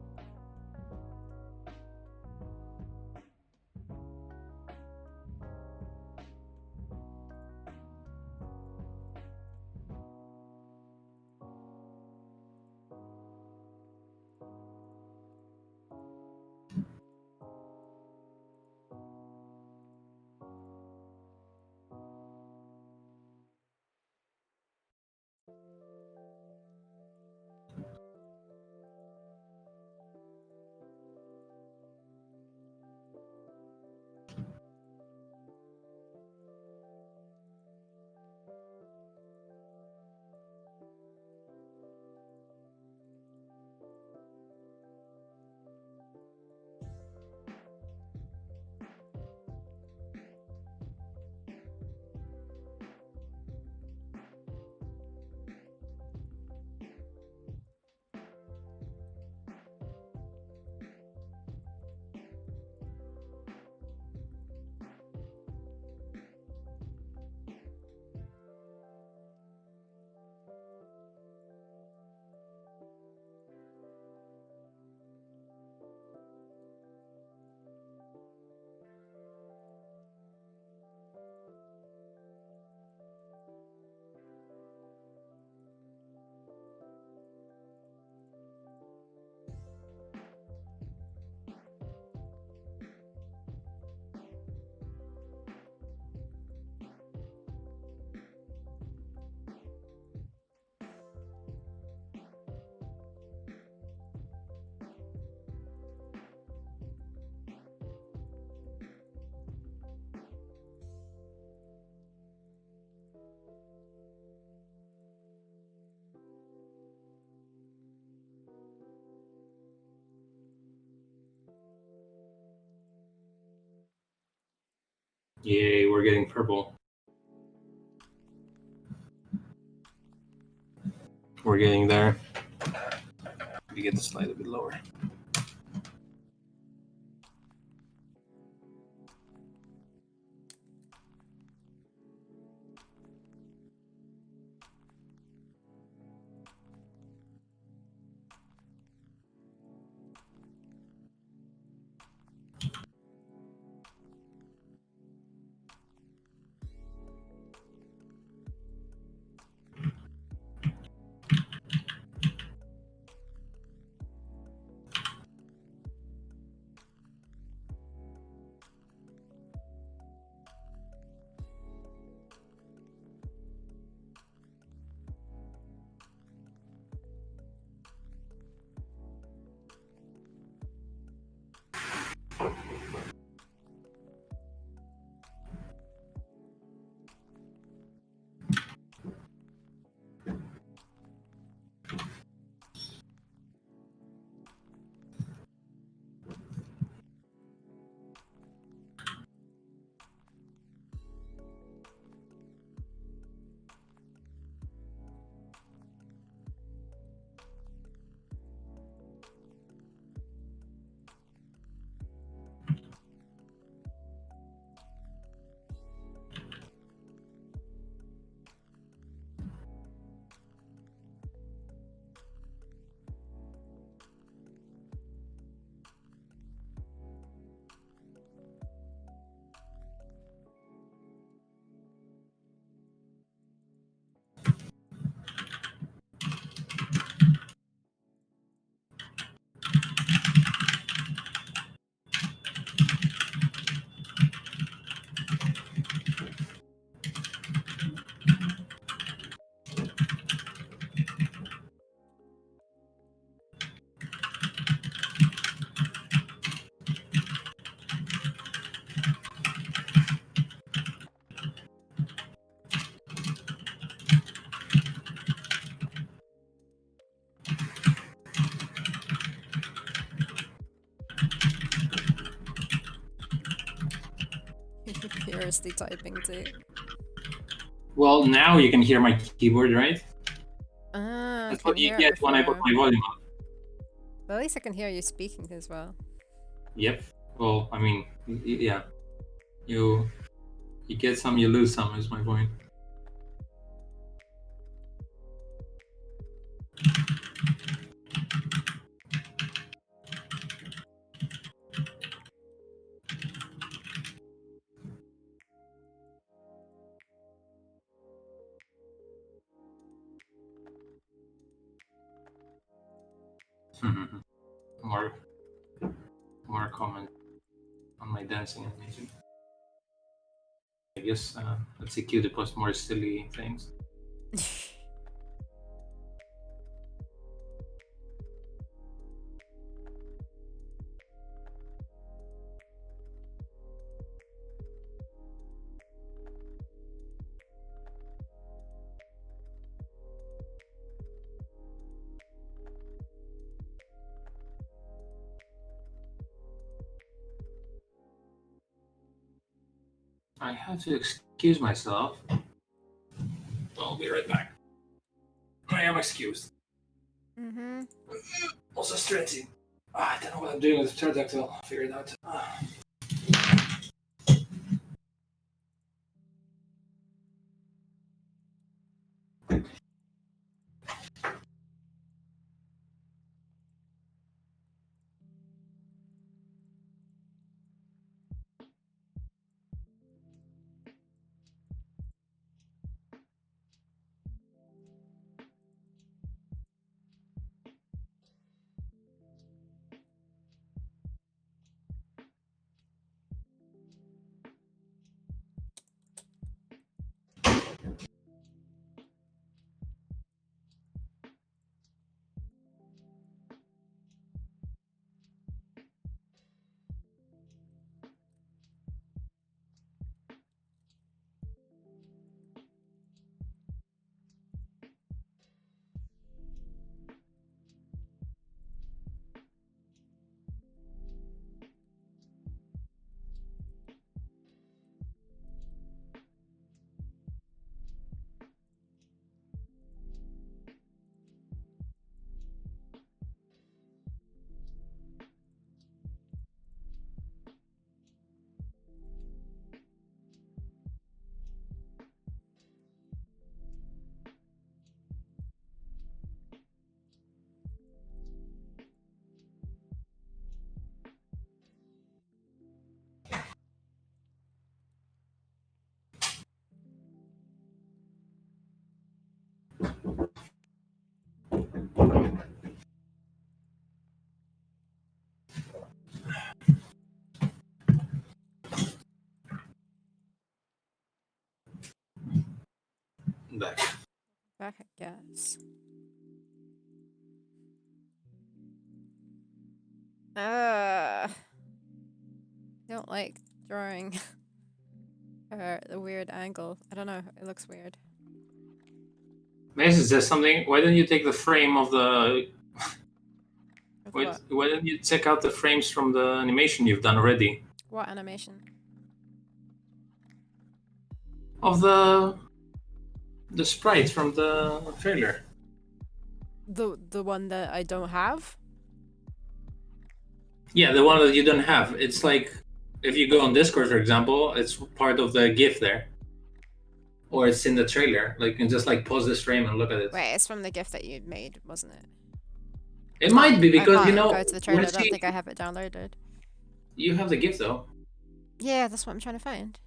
Yay, we're getting purple. We're getting there. We get the slide a bit lower. furiously typing too. Well, now you can hear my keyboard, right? Ah, I That's can what you hear it get when I put before. my volume up. But at least I can hear you speaking as well. Yep. Well, I mean, yeah. You get some, you lose some, is my point. more comment on my dancing animation. I guess let's see Q to post more silly things. I have to excuse myself. I'll be right back. I am excused. Mm-hmm. Also stretching. I don't know what I'm doing with the pterodactyl. I'll figure it out. Back. Back, I guess. Don't like drawing the weird angle. I don't know. It looks weird. May I suggest something? Why don't you take the frame of the... What? Why don't you check out the frames from the animation you've done already? What animation? Of the sprites from the trailer. The one that I don't have? Yeah, the one that you don't have. It's like if you go on Discord, for example, it's part of the GIF there, or it's in the trailer. Like you can just like pause this frame and look at it. Wait, it's from the GIF that you made, wasn't it? It might be because I you can't know. go to the trailer. I once don't think I have it downloaded. You have the GIF though. Yeah, that's what I'm trying to find.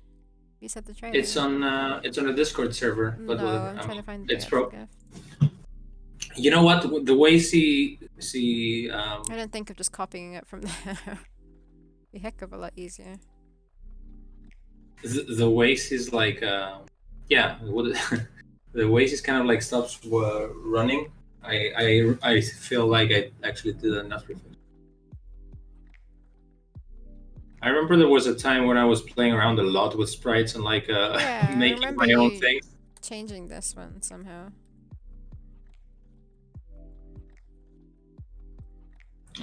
You said the trailer. It's on a Discord server. But No, whatever. I'm trying to find it's the pro. GIF. You know what? The way I didn't think of just copying it from there. Be a heck of a lot easier. the waste is like yeah. What the waste is kind of like stops running. I feel like I actually did enough reflection. I remember there was a time when I was playing around a lot with sprites and like Yeah, I making remember my own you things. changing this one somehow.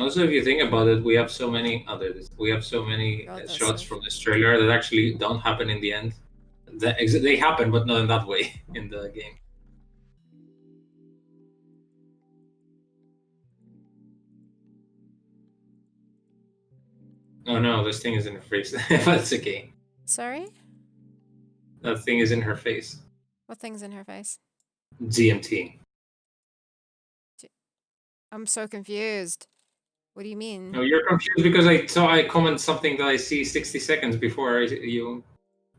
Also, if you think about it, we have so many God, that's shots so from this trailer that actually don't happen in the end. They happen, but not in that way in the game. Oh no, this thing is in her face. That's okay. Sorry? That thing is in her face. What thing's in her face? GMT. I'm so confused. What do you mean? No, you're confused because I comment something that I see 60 seconds before you.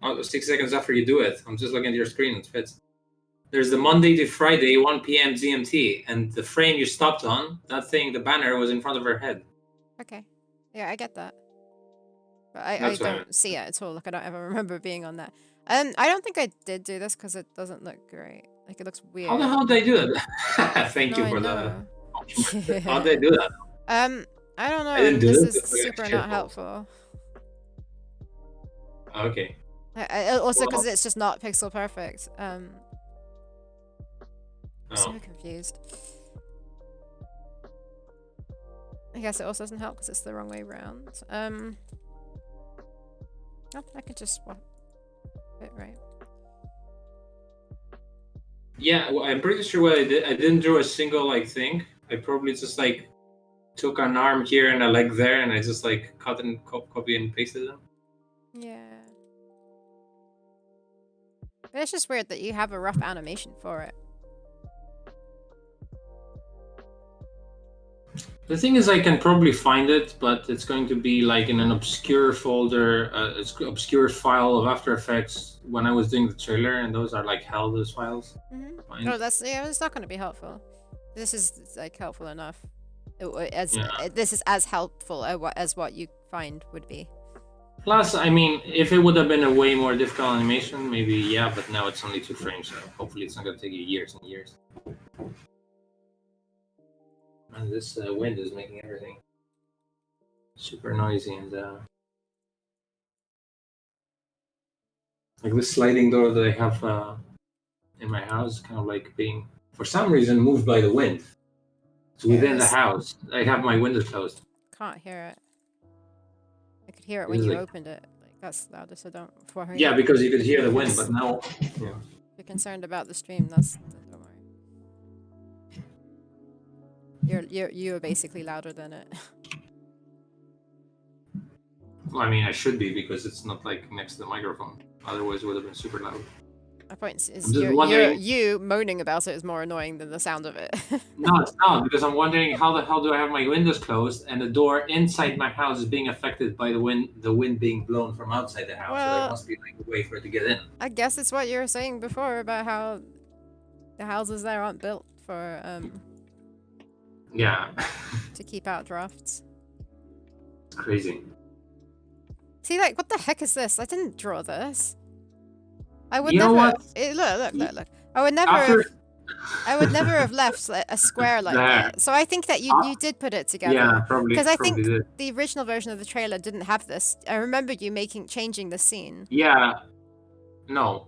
Oh, 6 seconds after you do it. I'm just looking at your screen. It fits. There's the Monday to Friday 1 p.m. GMT, and the frame you stopped on, that thing, the banner was in front of her head. Okay. Yeah, I get that. But I That's what I meant. don't see it at all. Like, I don't ever remember being on that. I don't think I did do this because it doesn't look great. Like, it looks weird. How the hell did I do that? Thank No, you I for know. the. How did I do that? I don't know. I didn't do This it. is super not helpful. Okay. Also, because Well, it's just not pixel perfect. So oh. confused. I guess it also doesn't help because it's the wrong way around. Oh, I could just swap it, right? Yeah, well, I'm pretty sure what I did. I didn't draw a single like thing. I probably just like took an arm here and a leg there, and I just like cut and copy and pasted them. Yeah. But it's just weird that you have a rough animation for it. The thing is, I can probably find it, but it's going to be like in an obscure folder, obscure file of After Effects when I was doing the trailer, and those are like hell, those files. Oh, that's it's not going to be helpful. This is like helpful enough. This is as helpful as what you find would be. Plus, I mean, if it would have been a way more difficult animation, maybe yeah, but now it's only 2 frames, so hopefully it's not going to take you years and years. And this wind is making everything super noisy, and like this sliding door that I have in my house, kind of like being for some reason moved by the wind. It's within the house. I have my windows closed. Can't hear it. I could hear it It when is you like- opened it. Like that's louder, so don't worry. Yeah, because you could hear the wind, but now If you're concerned about the stream, don't worry. You're basically louder than it. well, I mean, I should be because it's not like next to the microphone. Otherwise, it would have been super loud. My point is, I'm just wondering- you moaning about it is more annoying than the sound of it. No, it's not because I'm wondering how the hell do I have my windows closed and the door inside my house is being affected by the wind being blown from outside the house. So Well- there must be like a way for it to get in. I guess it's what you were saying before about how the houses there aren't built for Yeah, to keep out drafts. it's crazy. See, like, what the heck is this? I didn't draw this. I would You know never. what? Look. I would never. I would never have left a square like There. that. So I think that you did put it together. Yeah, probably. Because I probably think did. the original version of the trailer didn't have this. I remember you changing the scene. Yeah. No.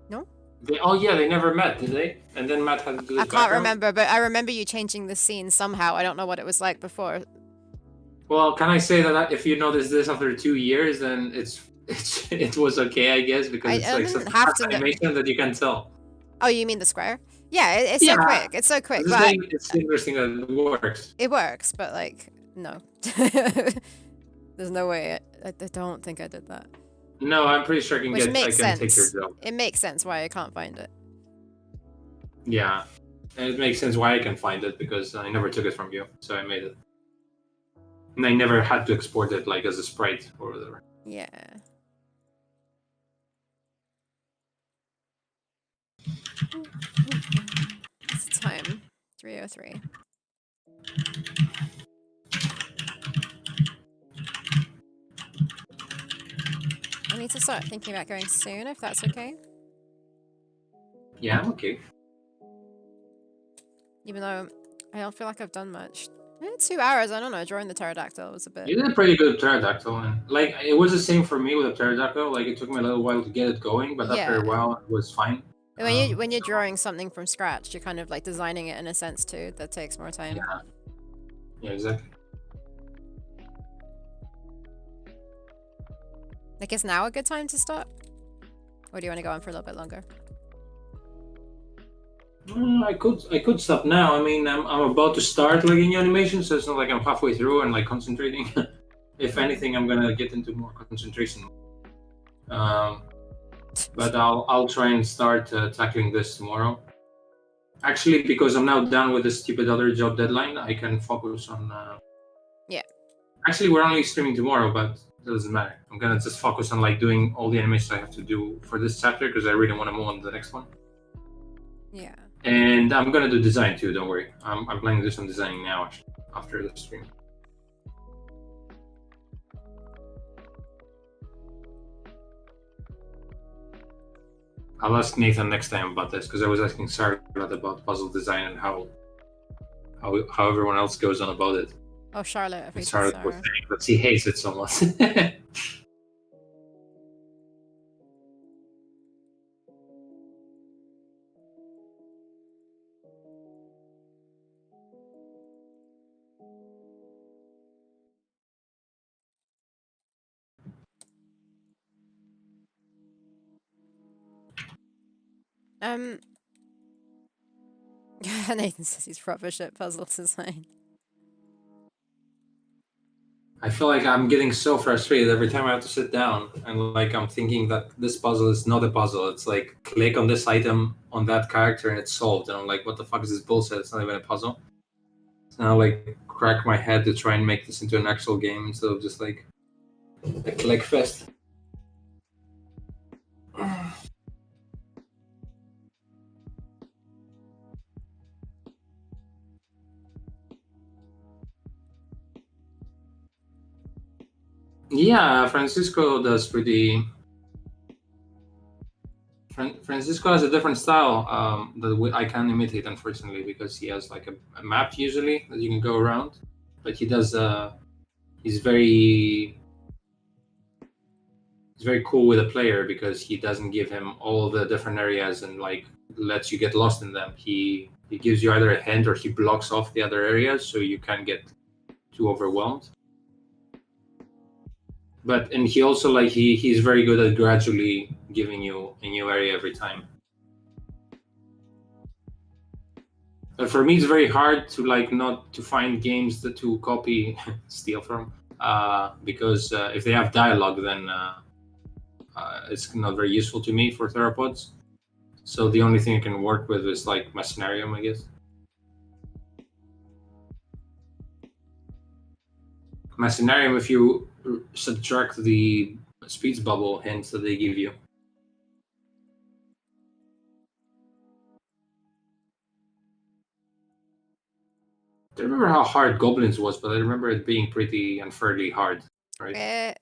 No? They never met, did they? And then Matt had to do his I can't background? remember, but I remember you changing the scene somehow. I don't know what it was like before. Well, can I say that if you notice this after 2 years, then it was okay, I guess, because it's like didn't such a have fast to know- animation that you can tell. Oh, you mean the square? Yeah, it's so Yeah. quick. It's so quick. This But thing, it's interesting that it works. it works, but like, no. There's no way. I don't think I did that. No, I'm pretty sure I can Which I makes can take your sense. job. It makes sense why I can't find it. Yeah. And it makes sense why I can find it because I never took it from you, so I made it. And I never had to export it like as a sprite or whatever. Yeah. What's the time? 3:03. I need to start thinking about going soon, if that's okay. Yeah, I'm okay. Even though I don't feel like I've done much. 2 hours, I don't know, drawing the pterodactyl was a bit... You did a pretty good pterodactyl, and like it was the same for me with a pterodactyl. Like it took me a little while to get it going, but after a Yeah. while it was fine. When you're drawing something from scratch, you're kind of like designing it in a sense too. That takes more time. Yeah. Yeah, exactly. Like, is now a good time to stop? Or do you want to go on for a little bit longer? I could stop now. I mean, I'm about to start like a new animation, so it's not like I'm halfway through and like concentrating. If anything, I'm gonna get into more concentration. Um, but I'll try and start tackling this tomorrow. Actually, because I'm now done with the stupid other job deadline, I can focus on. Yeah. Actually, we're only streaming tomorrow, but it doesn't matter. I'm gonna just focus on like doing all the animations I have to do for this chapter because I really want to move on to the next one. Yeah. And I'm gonna do design too. Don't worry. I'm planning to do some designing now actually, after the stream. I'll ask Nathan next time about this because I was asking Sarah about puzzle design and how everyone else goes on about it. Oh, Charlotte. I And think Sarah it's was Sarah. saying that she hates it so much. Nathan says he's rubbish at puzzle design. I feel like I'm getting so frustrated every time I have to sit down and like I'm thinking that this puzzle is not a puzzle. It's like click on this item on that character and it's solved. And I'm like, what the fuck is this bullshit? It's not even a puzzle. So now like crack my head to try and make this into an actual game instead of just like a click fest. Yeah, Francisco does pretty. Francisco has a different style that I can't imitate, unfortunately, because he has like a map usually that you can go around. But he does. He's very. He's very cool with a player because he doesn't give him all the different areas and like lets you get lost in them. He gives you either a hint or he blocks off the other areas so you can't get too overwhelmed. But and he also like he's very good at gradually giving you a new area every time. But for me, it's very hard to like not to find games that to copy, steal from, because if they have dialogue, then it's not very useful to me for theropods. So the only thing I can work with is like Machinarium, I guess. Machinarium, if you subtract the speech bubble hints that they give you. I don't remember how hard Goblins was, but I remember it being pretty unfairly hard, right?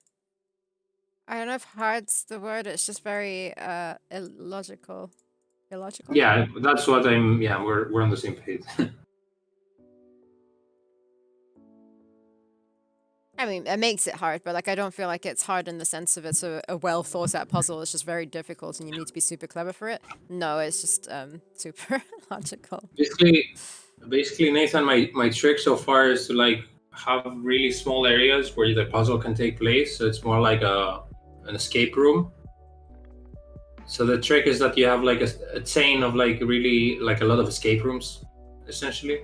I don't know if hard's the word. It's just very illogical. Illogical? Yeah, that's what I'm. Yeah, we're on the same page. I mean, it makes it hard, but like I don't feel like it's hard in the sense of it's a well thought out puzzle. It's just very difficult, and you need to be super clever for it. No, it's just super logical. Basically, Nathan, my trick so far is to like have really small areas where the puzzle can take place. So it's more like an escape room. So the trick is that you have like a chain of like really like a lot of escape rooms, essentially.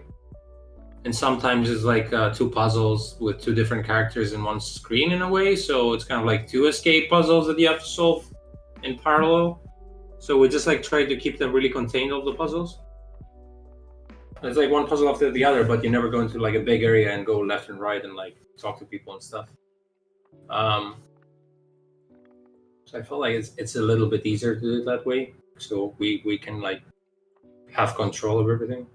And sometimes it's like two puzzles with two different characters in one screen in a way. So it's kind of like two escape puzzles that you have to solve in parallel. So we just like try to keep them really contained, all the puzzles. It's like one puzzle after the other, but you never go into like a big area and go left and right and like talk to people and stuff. So I feel like it's a little bit easier to do it that way. So we can like have control of everything.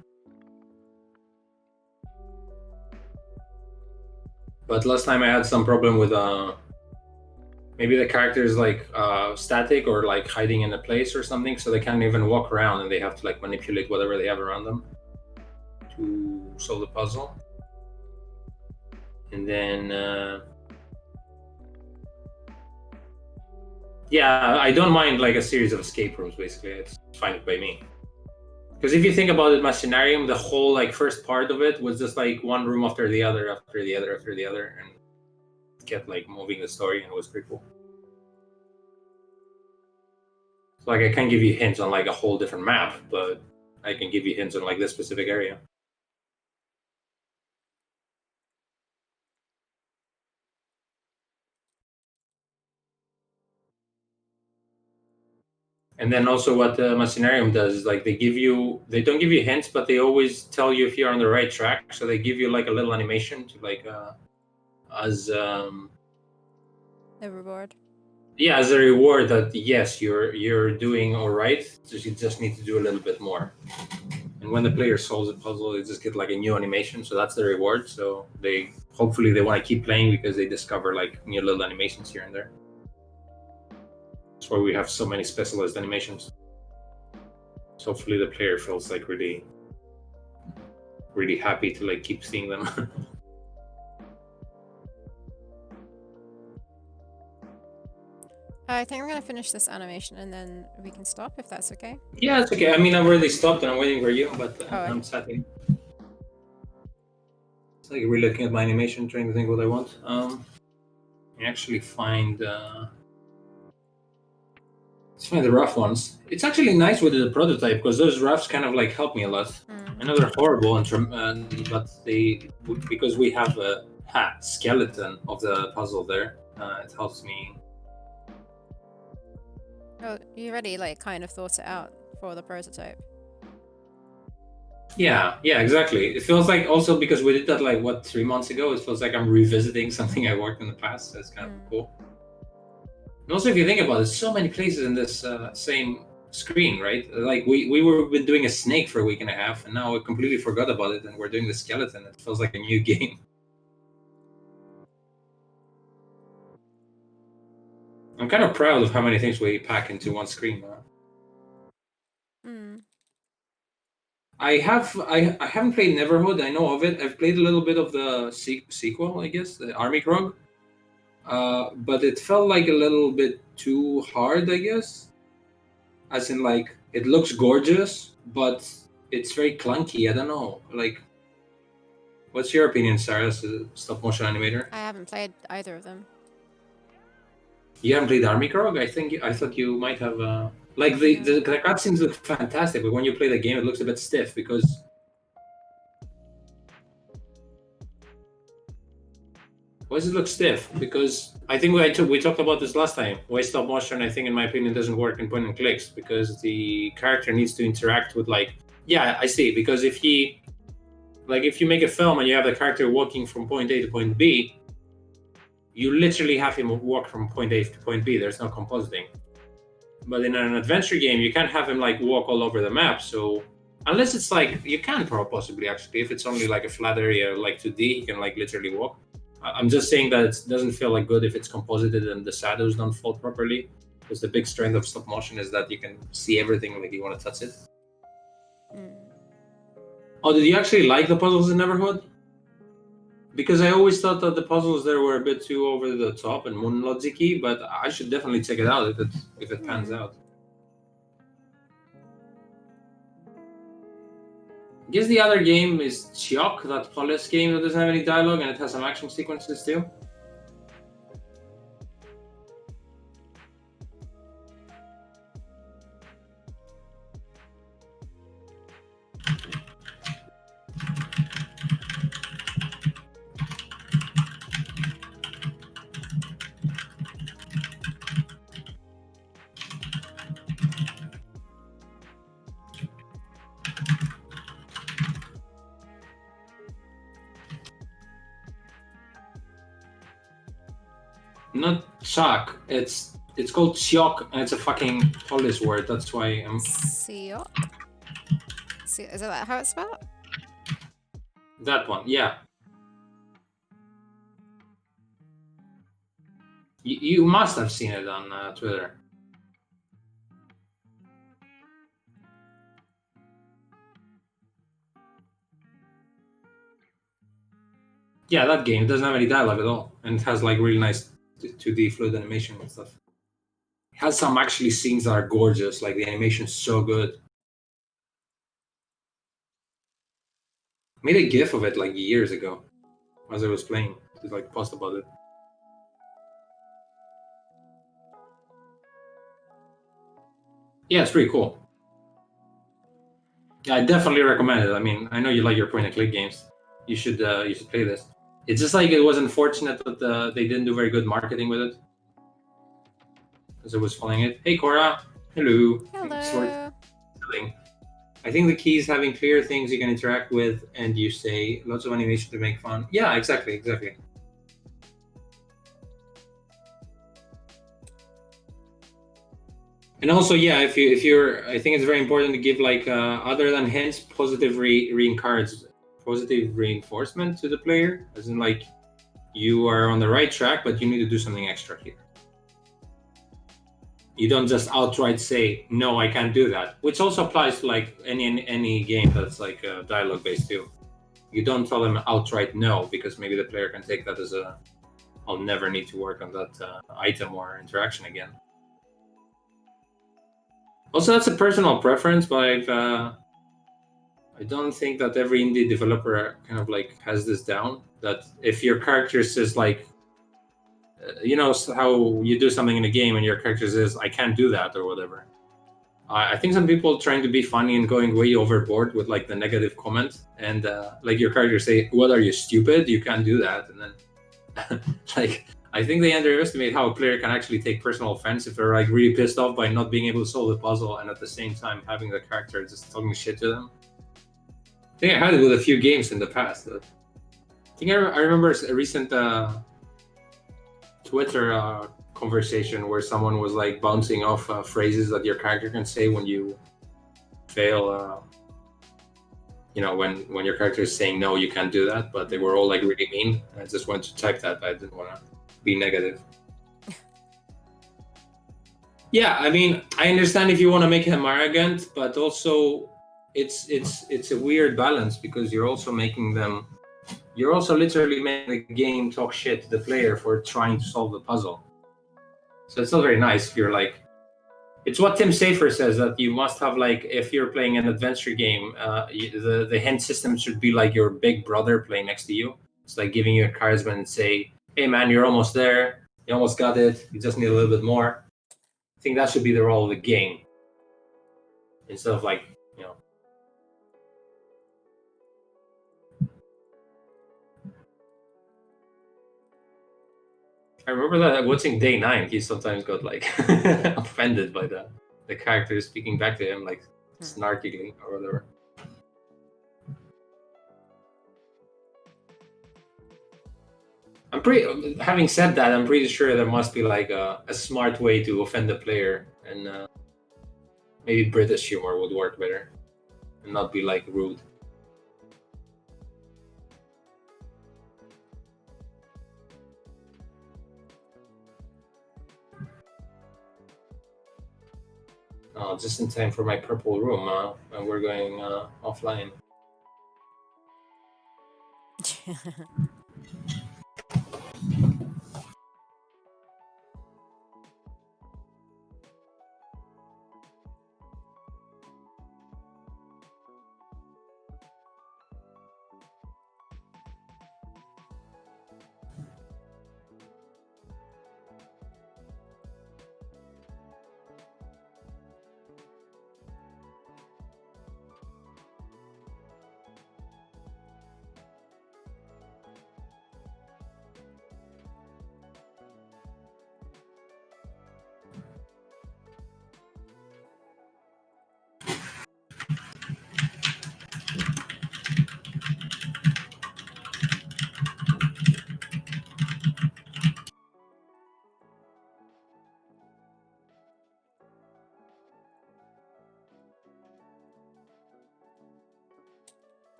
But last time I had some problem with maybe the character is like static or like hiding in a place or something, so they can't even walk around and they have to like manipulate whatever they have around them to solve the puzzle. And then yeah, I don't mind like a series of escape rooms. Basically, it's fine by me. Because if you think about it, Machinarium, the whole like first part of it was just like one room after the other, after the other, after the other, and it kept like moving the story, and it was pretty cool. So, like I can't give you hints on like a whole different map, but I can give you hints on like this specific area. And then also what the Machinarium does is like they don't give you hints, but they always tell you if you're on the right track. So they give you like a little animation to like as The reward. yeah, as a reward that yes, you're doing all right. You just need to do a little bit more. And when the player solves a puzzle, they just get like a new animation. So that's the reward. So they hopefully they want to keep playing because they discover like new little animations here and there. That's why we have so many specialized animations. So hopefully the player feels like really happy to like keep seeing them. I think I'm gonna finish this animation and then we can stop if that's okay. Yeah, it's okay. I mean, I've already stopped and I'm waiting for you, but I'm okay. sat here. It's like really looking at my animation, trying to think what I want. I actually find let's find the rough ones. It's actually nice with the prototype because those roughs kind of like help me a lot. I know they're horrible, but they because we have a skeleton of the puzzle there. It helps me. Oh, you already like kind of thought it out for the prototype. Yeah, exactly. It feels like also because we did that like 3 months ago. It feels like I'm revisiting something I worked in the past. So it's kind of cool. And also, if you think about it, so many places in this same screen, right? Like we were been doing a snake for a week and a half, and now we completely forgot about it, and we're doing the skeleton. It feels like a new game. I'm kind of proud of how many things we pack into one screen now. I haven't played Neverhood. I know of it. I've played a little bit of the sequel, I guess, the Army Krog. But it felt like a little bit too hard, I guess. As in, like, it looks gorgeous, but it's very clunky. I don't know. Like, what's your opinion, Sarah, as a stop motion animator? I haven't played either of them. You haven't played Army Krog? I thought you might have. Like the cutscenes look fantastic, but when you play the game, it looks a bit stiff because. Why does it look stiff? Because I think we talked about this last time. Why stop motion, I think, in my opinion, doesn't work in point and clicks because the character needs to interact with like. Yeah, I see. Because if you make a film and you have the character walking from point A to point B, you literally have him walk from point A to point B. There's no compositing. But in an adventure game, you can't have him like walk all over the map. So unless it's like you can possibly actually, if it's only like a flat area like 2D, you can like literally walk. I'm just saying that it doesn't feel like good if it's composited and the shadows don't fall properly. Because the big strength of stop motion is that you can see everything like you want to touch it. Oh, did you actually like the puzzles in Neverhood? Because I always thought that the puzzles there were a bit too over the top and moon-logic-y, but I should definitely check it out if it pans out. I guess the other game is Chiok, that Polis game that doesn't have any dialogue and it has some action sequences too. Not Chak, it's called Chiok and it's a fucking Polish word. That's why I'm. Siok? Is that how it's spelled? That one, yeah. You must have seen it on Twitter. Yeah, that game. It doesn't have any dialogue at all. And it has like really nice 2D fluid animation and stuff. It has some actually scenes that are gorgeous. Like the animation is so good. made a GIF of it like years ago as I was playing to like post about it. Yeah, it's pretty cool. Yeah, I definitely recommend it. I mean, I know you like your point-and-click games. You should play this. It's just like it was unfortunate that they didn't do very good marketing with it, because it was following it. Hey, Cora. Hello. Hello. I think the key is having clear things you can interact with, and you say lots of animation to make fun. Yeah, exactly. And also, yeah, if you're, I think it's very important to give like other than hints, positive reinforcement to the player, as in like you are on the right track, but you need to do something extra here. You don't just outright say no, I can't do that, which also applies to like any game that's like dialogue based too. You don't tell them outright no, because maybe the player can take that as a I'll never need to work on that item or interaction again. Also, that's a personal preference, but I don't think that every indie developer kind of like has this down. That if your character says like, you know how you do something in a game and your character says I can't do that or whatever. I think some people trying to be funny and going way overboard with like the negative comment, and like your character say, "What are you, stupid? You can't do that," and then like. I think they underestimate how a player can actually take personal offense if they're like really pissed off by not being able to solve the puzzle, and at the same time having the character just talking shit to them. I think I had it with a few games in the past. I think I remember a recent Twitter conversation where someone was like bouncing off phrases that your character can say when you fail. You know, when your character is saying no, you can't do that, but they were all like really mean. I just wanted to type that, but I didn't want to be negative. Yeah, I mean, I understand if you want to make him arrogant, but also it's a weird balance, because you're also literally making the game talk shit to the player for trying to solve the puzzle. So it's not very nice if you're like, it's what Tim Safer says, that you must have like, if you're playing an adventure game, the hint system should be like your big brother playing next to you. It's like giving you encouragement and say, hey man, you're almost there. You almost got it. You just need a little bit more. I think that should be the role of the game, instead of like, you know. I remember that watching Day 9, he sometimes got like offended by the character speaking back to him like snarkily or whatever. Having said that, I'm pretty sure there must be like a smart way to offend the player, and maybe British humor would work better and not be like rude. Just in time for my purple room, and we're going offline.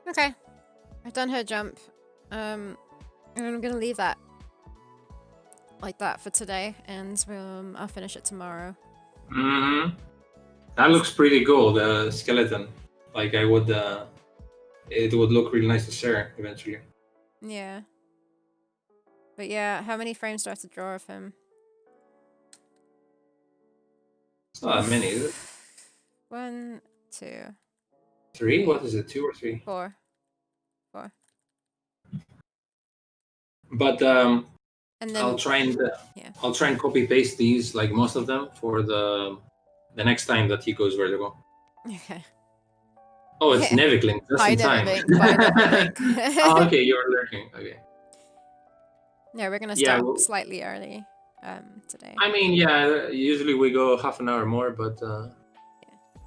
Okay, I've done her jump, and I'm gonna leave that like that for today, and I'll finish it tomorrow. That looks pretty cool, the skeleton. Like it would look really nice to share eventually. Yeah. But yeah, how many frames do I have to draw of him? not that many, is it? 1, 2, 3? What is it? 2 or 3? 4, 4. But And I'll then try and yeah. I'll try and copy paste these, like most of them, for the next time that he goes vertical. Okay. Oh, it's Nevikling, just Bye, in time. Neverlink. Bye, Neverlink. Oh, okay, you're lurking. Okay. Yeah, we're gonna Yeah, start well, slightly early today. I mean, yeah, usually we go half an hour more, but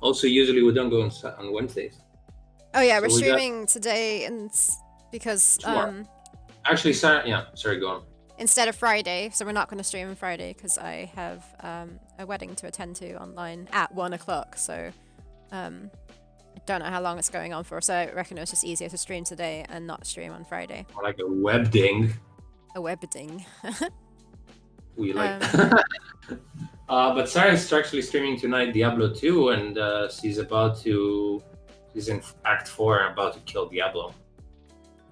also usually we don't go on Wednesdays. Oh yeah, So we're we got streaming today and because tomorrow. Actually, yeah, sorry, go on. instead of Friday, so we're not going to stream on Friday because I have a wedding to attend to online at 1 o'clock. So I don't know how long it's going on for. So I reckon it was just easier to stream today and not stream on Friday. Or like a web ding. A wedding. We like. But Sarah's actually streaming tonight Diablo 2, and she's in Act 4, about to kill Diablo.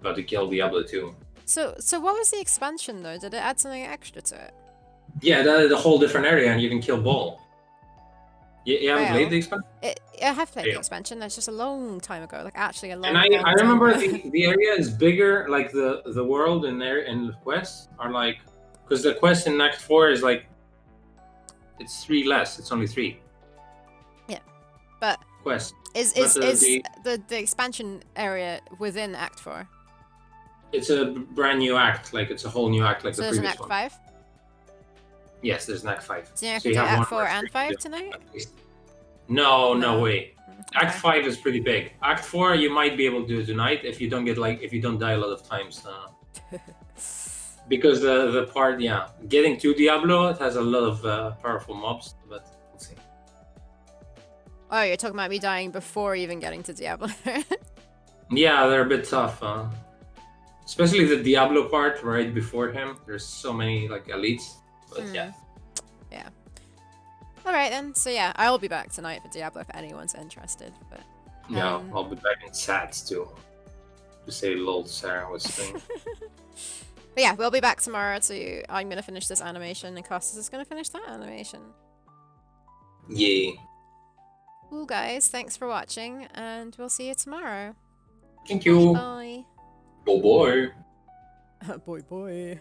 About to kill Diablo 2. So what was the expansion though? Did it add something extra to it? Yeah, that is a whole different area, and you can kill Ball. You haven't played the expansion? I have played the expansion. That's just a long time ago. Like actually a long. And long I remember time ago. the area is bigger. Like the world in there and the quests are like, because the quest in Act 4 is like, it's 3 less. It's only 3. Yeah, but quests. Is the expansion area within Act 4? It's a brand new act. Like it's a whole new act. Like So the there's an previous Act one. 5. Yes, there's an Act 5. So you so can do have Act one 4 more and stream 5 to do, tonight? at least. No No. way. Okay. Act 5 is pretty big. Act 4 you might be able to do tonight if you don't die a lot of times. Because the part, getting to Diablo, it has a lot of powerful mobs, but we'll see. Oh, you're talking about me dying before even getting to Diablo. Yeah, they're a bit tough. Especially the Diablo part right before him. There's so many like elites, but yeah. All right then. So yeah, I'll be back tonight for Diablo if anyone's interested. But yeah, I'll be back in Sats too. To say lol, Sarah was saying. But yeah, we'll be back tomorrow. I'm gonna finish this animation, and Costas is gonna finish that animation. Yeah. Cool guys, thanks for watching, and we'll see you tomorrow. Thank you. Bye. Boy. Boy.